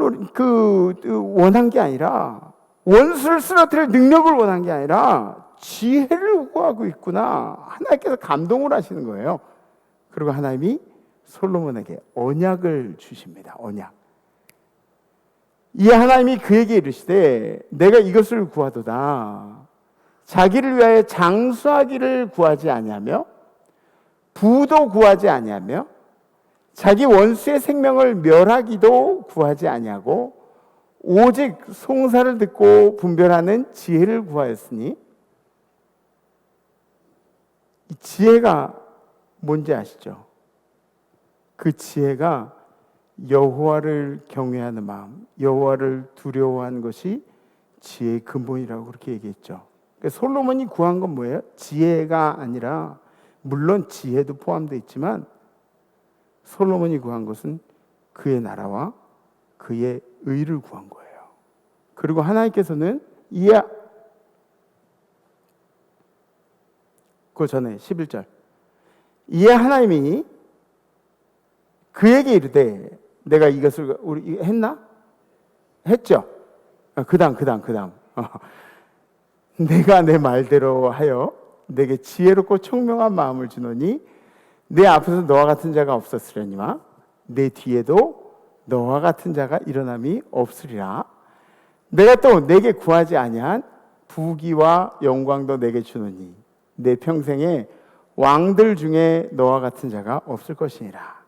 원한 게 아니라, 원수를 쓰러뜨릴 능력을 원한 게 아니라 지혜를 구하고 있구나. 하나님께서 감동을 하시는 거예요. 그리고 하나님이 솔로몬에게 언약을 주십니다. 언약. 이 하나님이 그에게 이르시되 내가 이것을 구하도다. 자기를 위하여 장수하기를 구하지 아니하며 부도 구하지 아니하며 자기 원수의 생명을 멸하기도 구하지 아니하고 오직 송사를 듣고 분별하는 지혜를 구하였으니, 이 지혜가 뭔지 아시죠? 그 지혜가 여호와를 경외하는 마음, 여호와를 두려워하는 것이 지혜의 근본이라고 그렇게 얘기했죠. 그러니까 솔로몬이 구한 건 뭐예요? 지혜가 아니라, 물론 지혜도 포함되어 있지만 솔로몬이 구한 것은 그의 나라와 그의 의를 구한 거예요. 그리고 하나님께서는 그 전에 11절, 이에 하나님이 그에게 이르되, 내가 이것을 우리 했나? 했죠. 그 다음. 내가 내 말대로 하여 내게 지혜롭고 총명한 마음을 주노니 내 앞에서 너와 같은 자가 없었으려니와 내 뒤에도 너와 같은 자가 일어남이 없으리라. 내가 또 내게 구하지 아니한 부귀와 영광도 내게 주노니 내 평생에 왕들 중에 너와 같은 자가 없을 것이니라.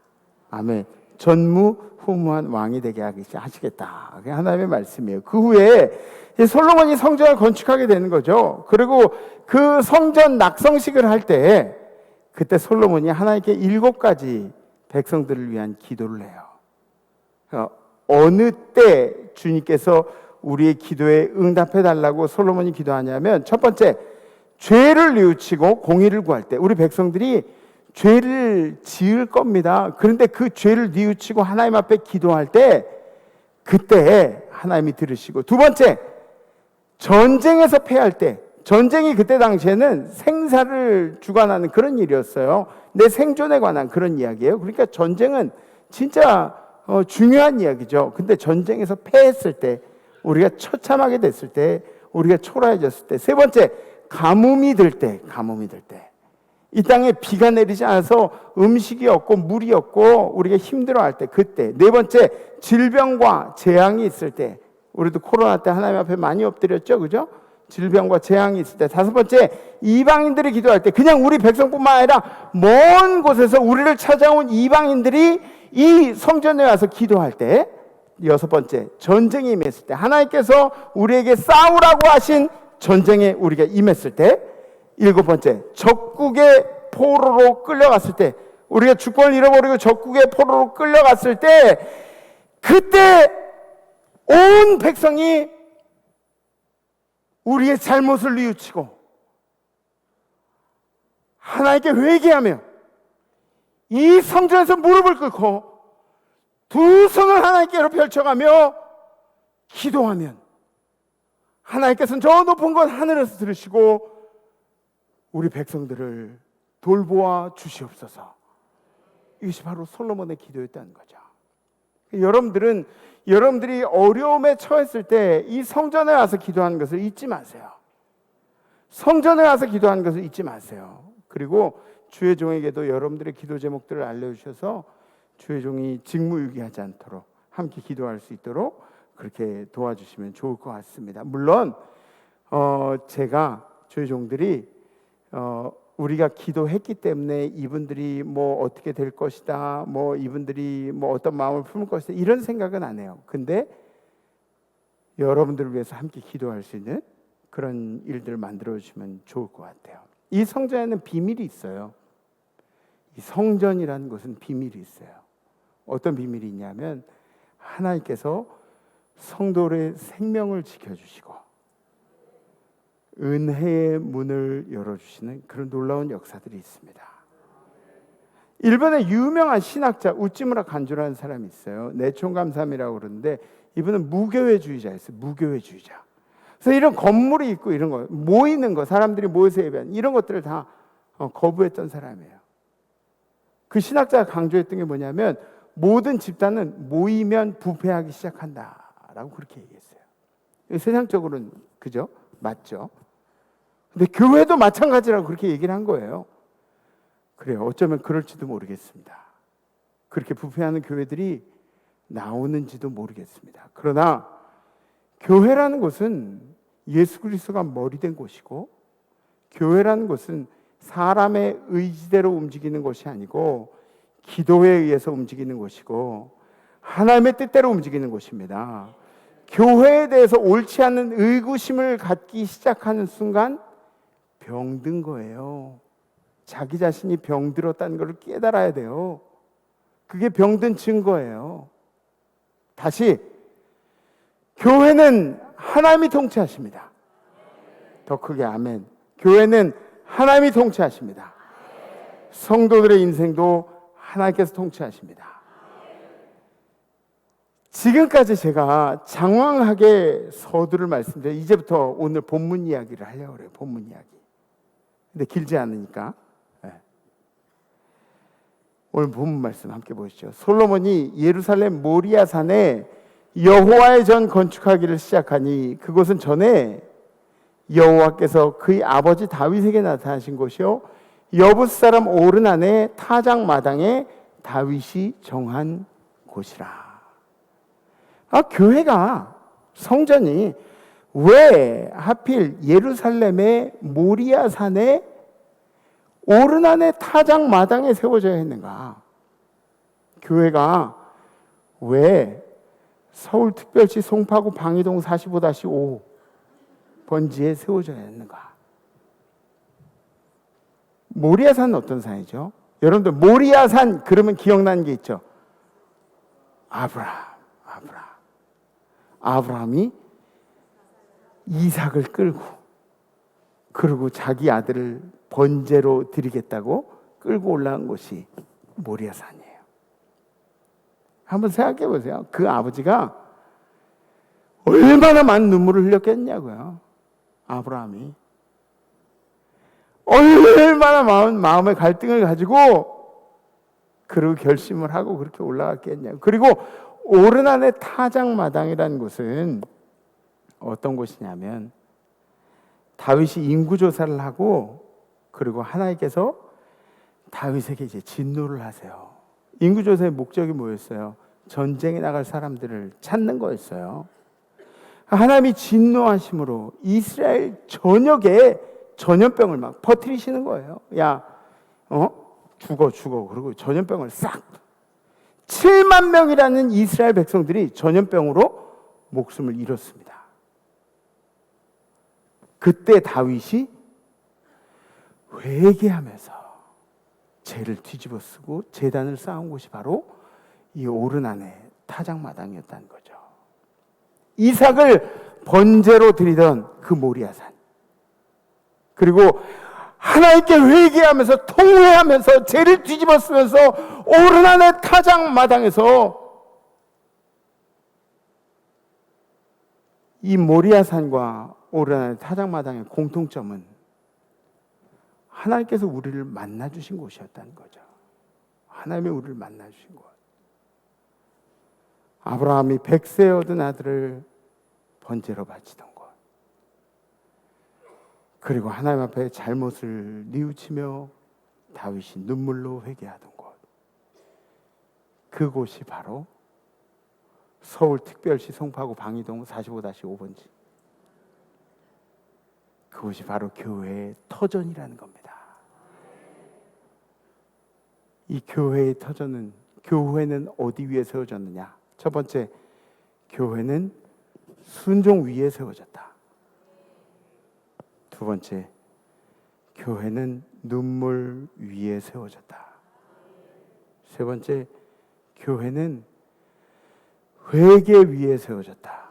아멘. 전무후무한 왕이 되게 하시겠다. 그게 하나님의 말씀이에요. 그 후에 솔로몬이 성전을 건축하게 되는 거죠. 그리고 그 성전 낙성식을 할 때 그때 솔로몬이 하나님께 7가지 백성들을 위한 기도를 해요. 어느 때 주님께서 우리의 기도에 응답해 달라고 솔로몬이 기도하냐면, 첫 번째, 죄를 뉘우치고 공의를 구할 때. 우리 백성들이 죄를 지을 겁니다. 그런데 그 죄를 뉘우치고 하나님 앞에 기도할 때 그때 하나님이 들으시고, 두 번째, 전쟁에서 패할 때. 전쟁이 그때 당시에는 생사를 주관하는 그런 일이었어요. 내 생존에 관한 그런 이야기예요. 그러니까 전쟁은 진짜 중요한 이야기죠. 근데 전쟁에서 패했을 때, 우리가 처참하게 됐을 때, 우리가 초라해졌을 때. 세 번째, 가뭄이 들 때. 이 땅에 비가 내리지 않아서 음식이 없고 물이 없고 우리가 힘들어할 때, 그때. 네 번째, 질병과 재앙이 있을 때. 우리도 코로나 때 하나님 앞에 많이 엎드렸죠, 그죠? 질병과 재앙이 있을 때. 다섯 번째, 이방인들이 기도할 때. 그냥 우리 백성뿐만 아니라 먼 곳에서 우리를 찾아온 이방인들이 이 성전에 와서 기도할 때. 여섯 번째, 전쟁이 임했을 때. 하나님께서 우리에게 싸우라고 하신 전쟁에 우리가 임했을 때. 일곱 번째, 적국의 포로로 끌려갔을 때. 우리가 주권을 잃어버리고 적국의 포로로 끌려갔을 때, 그때 온 백성이 우리의 잘못을 뉘우치고 하나님께 회개하며 이 성전에서 무릎을 꿇고 두 손을 하나님께로 펼쳐가며 기도하면 하나님께서는 저 높은 곳 하늘에서 들으시고 우리 백성들을 돌보아 주시옵소서. 이것이 바로 솔로몬의 기도였다는 거죠. 여러분들이 어려움에 처했을 때 이 성전에 와서 기도하는 것을 잊지 마세요. 성전에 와서 기도하는 것을 잊지 마세요. 그리고 주의 종에게도 여러분들의 기도 제목들을 알려주셔서 주의 종이 직무유기하지 않도록 함께 기도할 수 있도록 그렇게 도와주시면 좋을 것 같습니다. 물론 제가 주의 종들이 우리가 기도했기 때문에 이분들이 뭐 어떻게 될 것이다, 뭐 이분들이 뭐 어떤 마음을 품을 것이다, 이런 생각은 안 해요. 근데 여러분들을 위해서 함께 기도할 수 있는 그런 일들을 만들어 주시면 좋을 것 같아요. 이 성전에는 비밀이 있어요. 이 성전이라는 것은 비밀이 있어요. 어떤 비밀이 있냐면 하나님께서 성도의 생명을 지켜주시고 은혜의 문을 열어주시는 그런 놀라운 역사들이 있습니다. 일본의 유명한 신학자 우찌무라 간조라는 사람이 있어요. 내촌감삼이라고 그러는데 이분은 무교회주의자였어요. 무교회주의자. 그래서 이런 건물이 있고 이런 거 모이는 거, 사람들이 모여서 예배하는 이런 것들을 다 거부했던 사람이에요. 그 신학자가 강조했던 게 뭐냐면 모든 집단은 모이면 부패하기 시작한다라고 그렇게 얘기했어요. 세상적으로는 그죠? 맞죠? 근데 교회도 마찬가지라고 그렇게 얘기를 한 거예요. 그래요. 어쩌면 그럴지도 모르겠습니다. 그렇게 부패하는 교회들이 나오는지도 모르겠습니다. 그러나 교회라는 곳은 예수 그리스도가 머리된 곳이고, 교회라는 곳은 사람의 의지대로 움직이는 것이 아니고 기도에 의해서 움직이는 것이고 하나님의 뜻대로 움직이는 곳입니다. 교회에 대해서 옳지 않은 의구심을 갖기 시작하는 순간 병든 거예요. 자기 자신이 병들었다는 것을 깨달아야 돼요. 그게 병든 증거예요. 다시, 교회는 하나님이 통치하십니다. 더 크게 아멘. 교회는 하나님이 통치하십니다. 성도들의 인생도 하나님께서 통치하십니다. 지금까지 제가 장황하게 서두를 말씀드려 이제부터 오늘 본문 이야기를 하려고 그래요. 본문 이야기. 근데 길지 않으니까. 네. 오늘 본문 말씀 함께 보시죠. 솔로몬이 예루살렘 모리아 산에 여호와의 전 건축하기를 시작하니 그곳은 전에 여호와께서 그의 아버지 다윗에게 나타나신 곳이요 여부스 사람 오르난의 타작 마당에 다윗이 정한 곳이라. 교회가, 성전이 왜 하필 예루살렘의 모리아 산에 오르난의 타작 마당에 세워져야 했는가? 교회가 왜 서울특별시 송파구 방이동 45-5 번지에 세워져야 했는가? 모리아산은 어떤 산이죠? 여러분들 모리아산 그러면 기억나는 게 있죠? 아브라함이 이삭을 끌고 그리고 자기 아들을 번제로 드리겠다고 끌고 올라간 곳이 모리아산이에요. 한번 생각해 보세요. 그 아버지가 얼마나 많은 눈물을 흘렸겠냐고요. 아브라함이 얼마나 마음의 갈등을 가지고 그리고 결심을 하고 그렇게 올라갔겠냐고. 그리고 오르난의 타작마당이라는 곳은 어떤 곳이냐면 다윗이 인구조사를 하고 그리고 하나님께서 다윗에게 이제 진노를 하세요. 인구조사의 목적이 뭐였어요? 전쟁에 나갈 사람들을 찾는 거였어요. 하나님이 진노하심으로 이스라엘 전역에 전염병을 막 퍼뜨리시는 거예요. 야, 죽어. 그리고 전염병을 싹. 7만 명이라는 이스라엘 백성들이 전염병으로 목숨을 잃었습니다. 그때 다윗이 회개하면서 죄를 뒤집어 쓰고 제단을 쌓은 곳이 바로 이 오르난의 타작마당이었다는 거죠. 이삭을 번제로 드리던 그 모리아산. 그리고 하나님께 회개하면서 통회하면서 죄를 뒤집어 쓰면서 오르난의 타작마당에서 이 모리아산과 오르난의 타작마당의 공통점은 하나님께서 우리를 만나주신 곳이었다는 거죠. 하나님이 우리를 만나주신 곳. 아브라함이 100세 얻은 아들을 번제로 바치던 곳. 그리고 하나님 앞에 잘못을 뉘우치며 다윗이 눈물로 회개하던 곳. 그곳이 바로 서울특별시 송파구 방이동 45-5번지. 그것이 바로 교회의 터전이라는 겁니다. 이 교회의 터전은, 교회는 어디 위에 세워졌느냐? 첫 번째, 교회는 순종 위에 세워졌다. 두 번째, 교회는 눈물 위에 세워졌다. 세 번째, 교회는 회개 위에 세워졌다.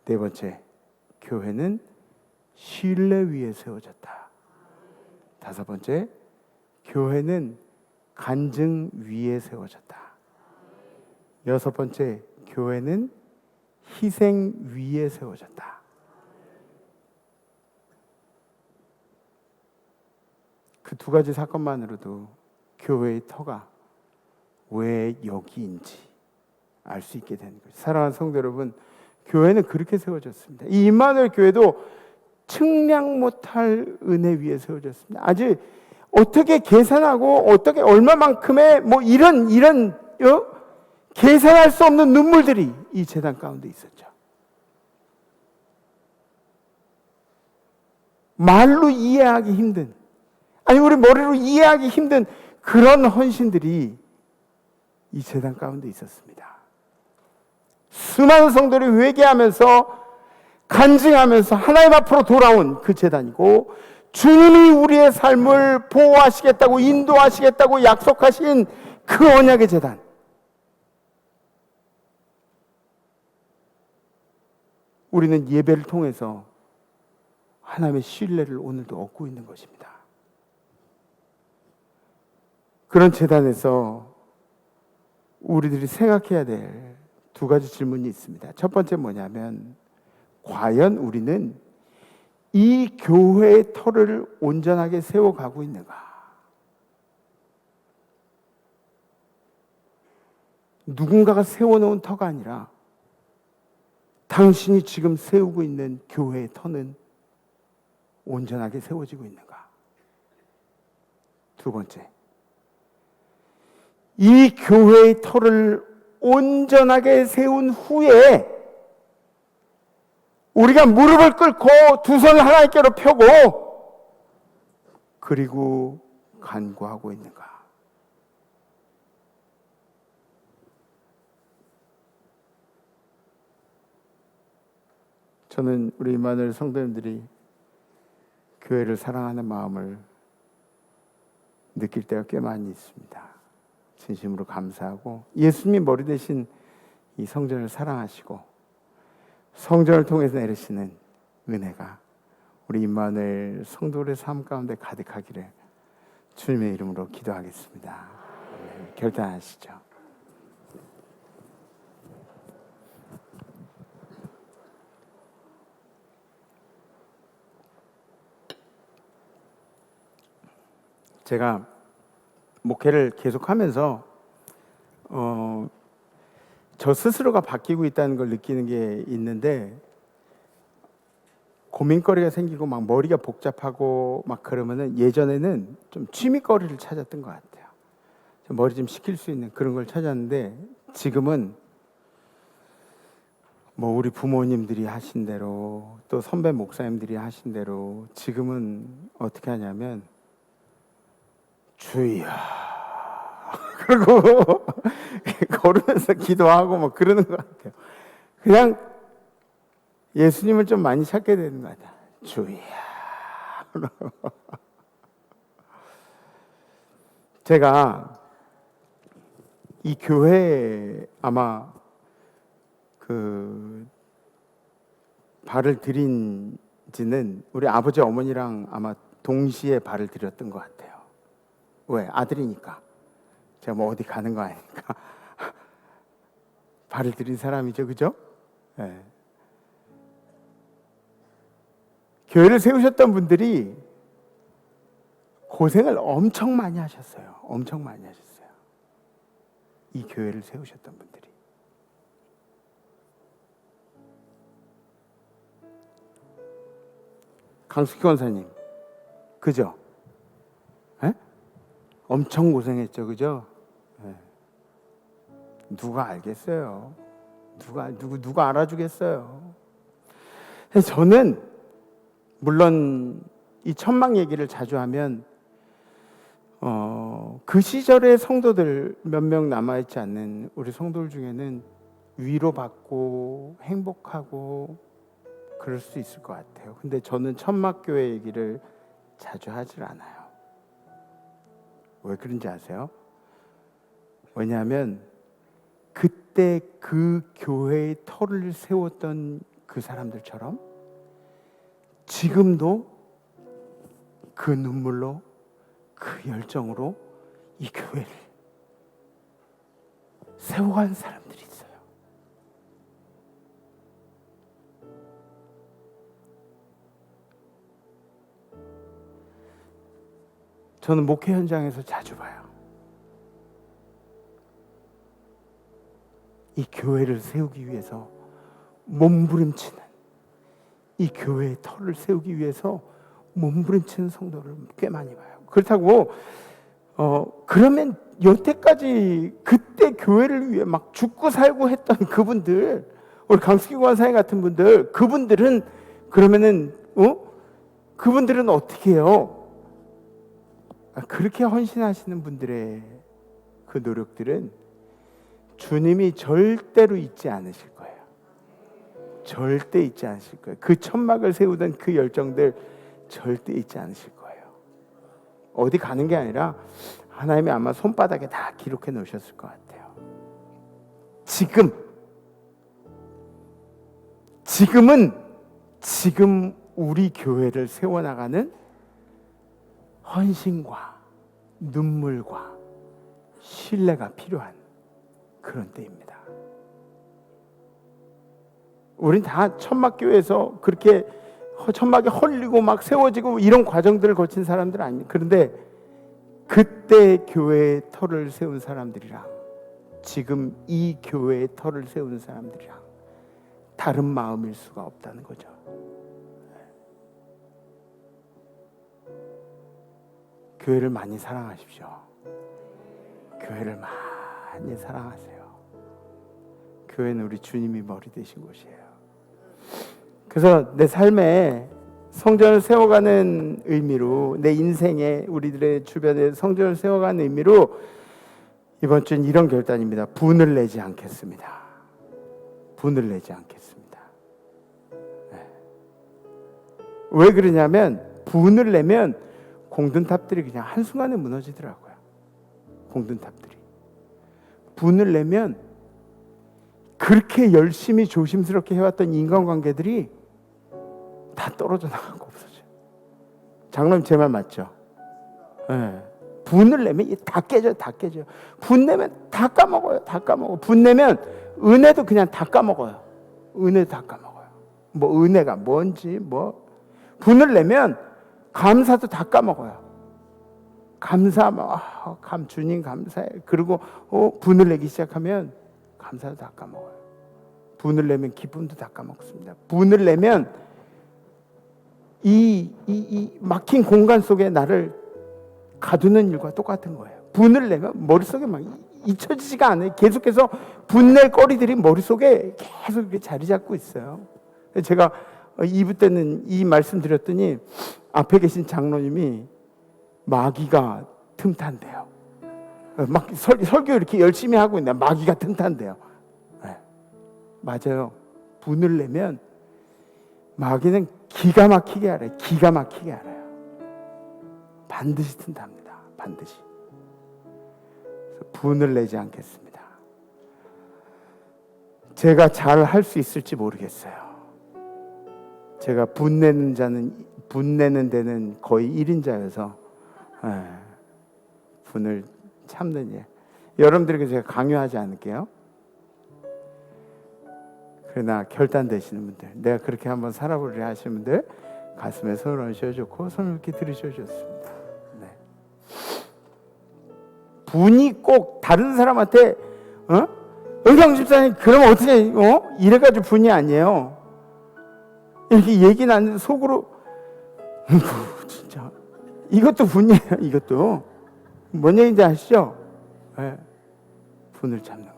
네 번째, 교회는 신뢰 위에 세워졌다. 다섯 번째, 교회는 간증 위에 세워졌다. 여섯 번째, 교회는 희생 위에 세워졌다. 그 두 가지 사건만으로도 교회의 터가 왜 여기인지 알 수 있게 되는 거죠. 사랑하는 성도 여러분, 교회는 그렇게 세워졌습니다. 이 임마누엘 교회도 측량 못할 은혜 위에 세워졌습니다. 아주 어떻게 계산하고 어떻게 얼마만큼의 뭐 이런 계산할 수 없는 눈물들이 이 제단 가운데 있었죠. 말로 이해하기 힘든, 아니 우리 머리로 이해하기 힘든 그런 헌신들이 이 제단 가운데 있었습니다. 수많은 성도들이 회개하면서 간증하면서 하나님 앞으로 돌아온 그 제단이고, 주님이 우리의 삶을 보호하시겠다고 인도하시겠다고 약속하신 그 언약의 제단. 우리는 예배를 통해서 하나님의 신뢰를 오늘도 얻고 있는 것입니다. 그런 제단에서 우리들이 생각해야 될 두 가지 질문이 있습니다. 첫 번째 뭐냐면, 과연 우리는 이 교회의 터를 온전하게 세워가고 있는가? 누군가가 세워놓은 터가 아니라 당신이 지금 세우고 있는 교회의 터는 온전하게 세워지고 있는가? 두 번째, 이 교회의 터를 온전하게 세운 후에 우리가 무릎을 꿇고 두 손을 하나님께로 펴고 그리고 간구하고 있는가? 저는 우리 임마누엘 성도님들이 교회를 사랑하는 마음을 느낄 때가 꽤 많이 있습니다. 진심으로 감사하고 예수님이 머리 대신 이 성전을 사랑하시고 성전을 통해서 내리시는 은혜가 우리 임마누엘 성도들의 삶 가운데 가득하기를 주님의 이름으로 기도하겠습니다. 결단하시죠. 제가 목회를 계속하면서 저 스스로가 바뀌고 있다는 걸 느끼는 게 있는데, 고민거리가 생기고 막 머리가 복잡하고 막 그러면은 예전에는 좀 취미거리를 찾았던 것 같아요. 좀 머리 좀 식힐 수 있는 그런 걸 찾았는데, 지금은 뭐 우리 부모님들이 하신 대로 또 선배 목사님들이 하신 대로 지금은 어떻게 하냐면 주여 그리고 걸으면서 기도하고 뭐 그러는 것 같아요. 그냥 예수님을 좀 많이 찾게 되는 것 같아요. 주여. 제가 이 교회에 아마 그 발을 들인 지는 우리 아버지 어머니랑 아마 동시에 발을 들였던 것 같아요. 왜? 아들이니까. 제가 뭐 어디 가는 거 아니니까. 발을 들인 사람이죠, 그죠? 네. 교회를 세우셨던 분들이 고생을 엄청 많이 하셨어요. 엄청 많이 하셨어요. 이 교회를 세우셨던 분들이. 강숙희 권사님, 그죠? 에? 엄청 고생했죠, 그죠? 네. 누가 알겠어요? 누가 알아주겠어요? 저는 물론 이 천막 얘기를 자주 하면 그 시절의 성도들 몇 명 남아있지 않는 우리 성도들 중에는 위로받고 행복하고 그럴 수 있을 것 같아요. 근데 저는 천막교회 얘기를 자주 하질 않아요. 왜 그런지 아세요? 왜냐하면 그때 그 교회의 터를 세웠던 그 사람들처럼 지금도 그 눈물로 그 열정으로 이 교회를 세워간 사람들이 있어요. 저는 목회 현장에서 자주 봐요. 이 교회를 세우기 위해서 몸부림치는, 이 교회의 터를 세우기 위해서 몸부림치는 성도를 꽤 많이 봐요. 그렇다고 그러면 여태까지 그때 교회를 위해 막 죽고 살고 했던 그분들, 우리 강숙희 권사님 같은 분들, 그분들은 그러면은 그분들은 어떻게 해요? 그렇게 헌신하시는 분들의 그 노력들은 주님이 절대로 잊지 않으실 거예요. 절대 잊지 않으실 거예요. 그 천막을 세우던 그 열정들 절대 잊지 않으실 거예요. 어디 가는 게 아니라 하나님이 아마 손바닥에 다 기록해 놓으셨을 것 같아요. 지금 우리 교회를 세워나가는 헌신과 눈물과 신뢰가 필요한 그런 때입니다. 우린 다 천막교회에서 그렇게 천막이 헐리고 막 세워지고 이런 과정들을 거친 사람들 아닙니까? 그런데 그때 교회의 터를 세운 사람들이랑 지금 이 교회의 터를 세우는 사람들이랑 다른 마음일 수가 없다는 거죠. 교회를 많이 사랑하십시오. 교회를 많이 사랑하세요. 교회는 우리 주님이 머리 되신 곳이에요. 그래서 내 삶에 성전을 세워가는 의미로, 내 인생에 우리들의 주변에 성전을 세워가는 의미로 이번 주는 이런 결단입니다. 분을 내지 않겠습니다. 분을 내지 않겠습니다. 네. 왜 그러냐면 분을 내면 공든탑들이 그냥 한순간에 무너지더라고요. 공든탑들이. 분을 내면 그렇게 열심히 조심스럽게 해왔던 인간관계들이 다 떨어져 나가고 없어져요. 장로님 제 말 맞죠? 네. 분을 내면 다 깨져요. 다 깨져요. 분 내면 다 까먹어요. 다 까먹어. 분 내면 은혜도 그냥 다 까먹어요. 은혜도 다 까먹어요. 뭐 은혜가 뭔지 뭐 분을 내면 감사도 다 까먹어요. 감사 주님 감사해. 그리고 분을 내기 시작하면 감사도 다 까먹어요. 분을 내면 기쁨도 다 까먹습니다. 분을 내면 이 막힌 공간 속에 나를 가두는 일과 똑같은 거예요. 분을 내면 머릿속에 막 잊혀지지가 않아요. 계속해서 분낼 거리들이 머릿속에 계속 이렇게 자리 잡고 있어요. 제가 2부 때는 이 말씀 드렸더니 앞에 계신 장로님이 마귀가 틈탄대요. 막 설교 이렇게 열심히 하고 있는데 마귀가 틈탄대요. 네. 맞아요. 분을 내면 마귀는 기가 막히게 알아요. 기가 막히게 알아요. 반드시 튼답니다. 반드시. 분을 내지 않겠습니다. 제가 잘 할 수 있을지 모르겠어요. 제가 분내는 데는 거의 1인자여서 분을 참는 일. 여러분들에게 제가 강요하지 않을게요. 그러나 결단되시는 분들, 내가 그렇게 한번 살아보려 하시는 분들 가슴에 손을 얹으셔 좋고 손을 이렇게 들으셔 좋습니다. 네. 분이 꼭 다른 사람한테 은경 집사님 그러면 어떻게 이래가지고 분이 아니에요. 이렇게 얘기 나는데 속으로 진짜 이것도 분이에요. 이것도 뭔 얘기인지 아시죠? 네. 분을 참는 거.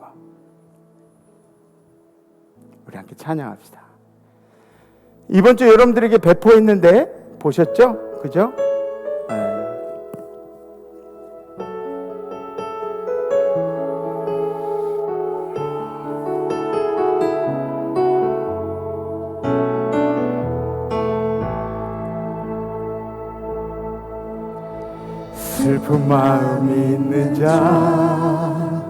우리 함께 찬양합시다. 이번 주 여러분들에게 배포했는데 보셨죠? 그죠? 네. 슬픈 마음 있는 자,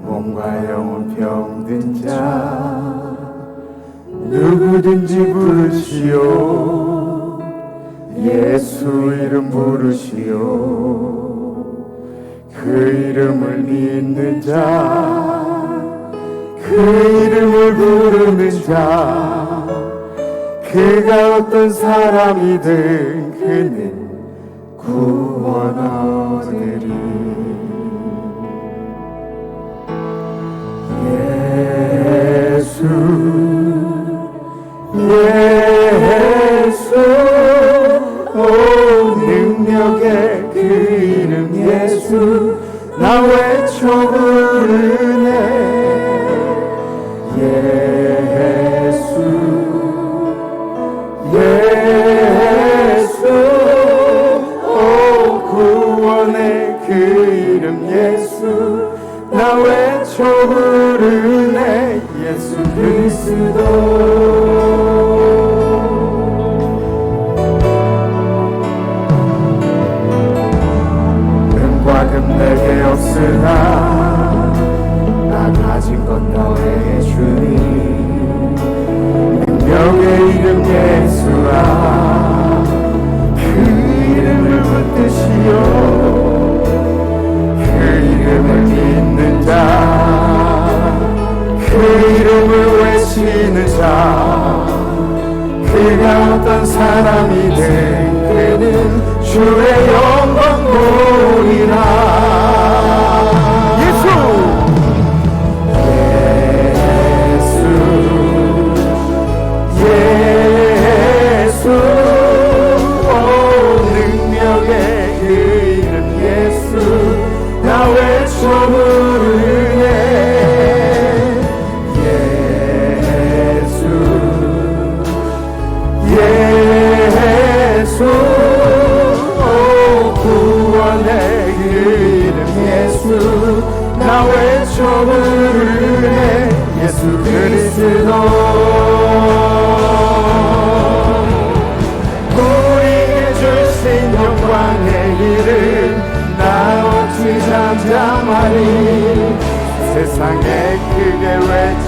몸과 영혼 병든 자, 누구든지 부르시오. 예수 이름 부르시오. 그 이름을 믿는 자, 그 이름을 부르는 자, 그가 어떤 사람이든 그는 구원 얻으리. 예수 예수 오 능력의 그 이름 예수 나 외쳐 부르네. 예수 예수 오 구원의 그 이름 예수 나 외쳐 부르네. 예수 그리스도 내게 없으나 나 가진 건 너에게 주니. 능력의 이름 예수아 그 이름을 붙드시오. 그 이름을 믿는 자, 그 이름을 외치는 자, 그가 어떤 사람이든 그는 주의 영광 보리라. 예수 오 능력의 그 이름 예수 나 외쳐 부르네. 예수 예수 오 구원의 그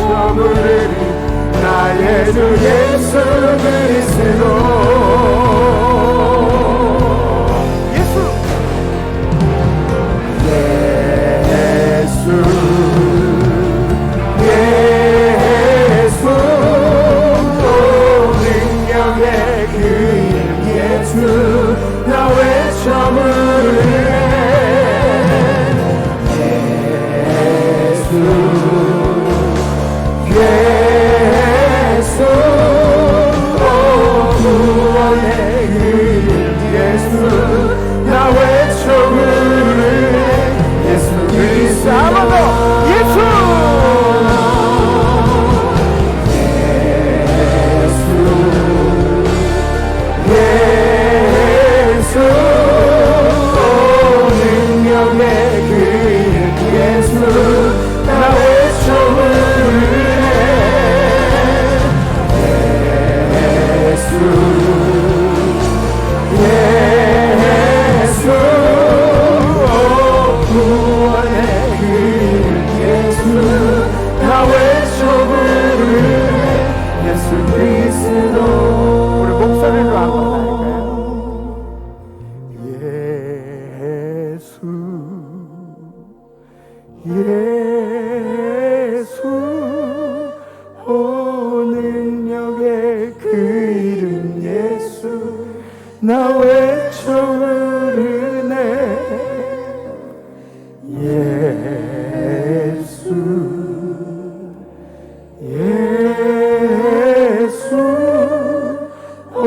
외쳐부르리 나의 주 예수 그리스도 예수 능력의 그 이름 예수 나 외쳐 부르네 예수 구원의 그 이름 예수 나 외쳐 부르네 예수 그리스도 아무도 예수 예수 능력의 그 이름 예수 나 외쳐 부르네 예수 예수 구원의 그 이름 예수 나 외쳐 부르네 예수 그리스도 우리 목소리로 한번 할까요? 예수 예수 오 능력의 그 이름 예수 나 외쳐 부르네 예수 예수 오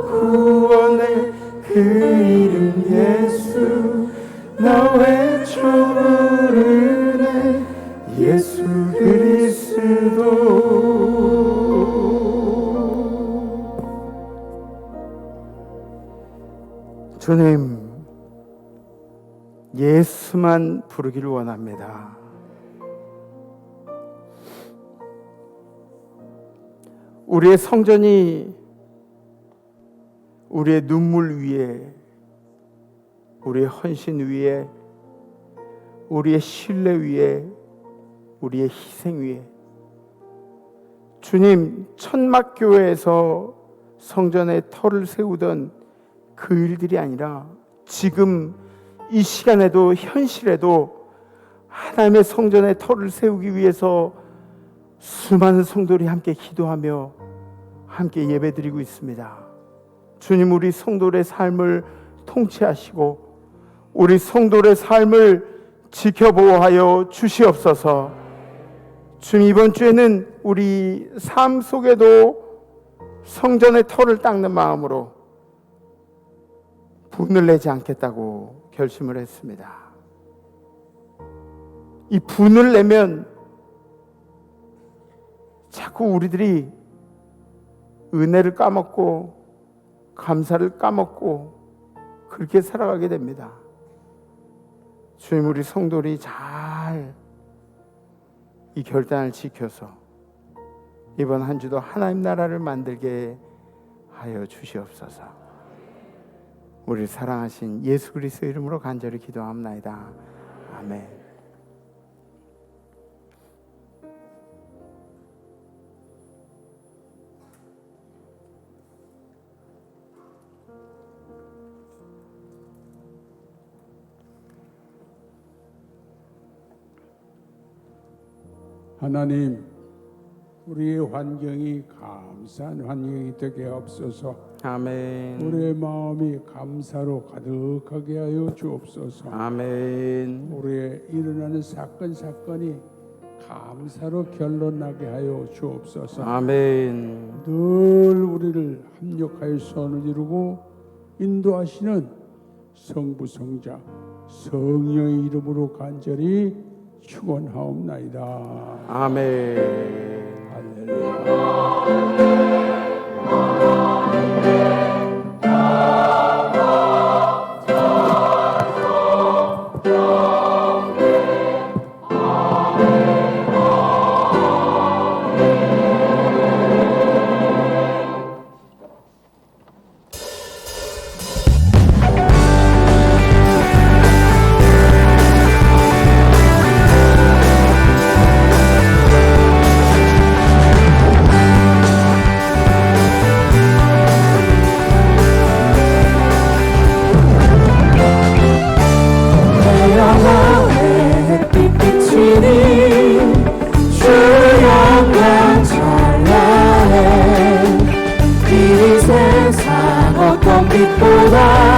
구원의 그 이름 예수 나 외쳐 부르네 예수 그리스도 주님 예수만 부르기를 원합니다. 우리의 성전이 우리의 눈물 위에 우리의 헌신 위에 우리의 신뢰 위에 우리의 희생 위에 주님 천막교회에서 성전에 터를 세우던 그 일들이 아니라 지금 이 시간에도 현실에도 하나님의 성전에 터를 세우기 위해서 수많은 성도들이 함께 기도하며 함께 예배드리고 있습니다. 주님 우리 성도들의 삶을 통치하시고 우리 성도들의 삶을 지켜보호하여 주시옵소서. 주님 이번 주에는 우리 삶 속에도 성전의 터를 닦는 마음으로 분을 내지 않겠다고 결심을 했습니다. 이 분을 내면 자꾸 우리들이 은혜를 까먹고 감사를 까먹고 그렇게 살아가게 됩니다. 주님 우리 성도들이 잘 이 결단을 지켜서 이번 한 주도 하나님 나라를 만들게 하여 주시옵소서. 우리 사랑하신 예수 그리스도 이름으로 간절히 기도합나이다. 아멘. 하나님, 우리의 환경이 감사한 환경이 되게 없어서 아멘. 우리의 마음이 감사로 가득하게 하여 주옵소서. 아멘. 우리의 일어나는 사건이 감사로 결론나게 하여 주옵소서. 아멘. 늘 우리를 합력하여 선을 이루고 인도하시는 성부 성자 성령의 이름으로 간절히 축원하옵나이다. 아멘. 빛보다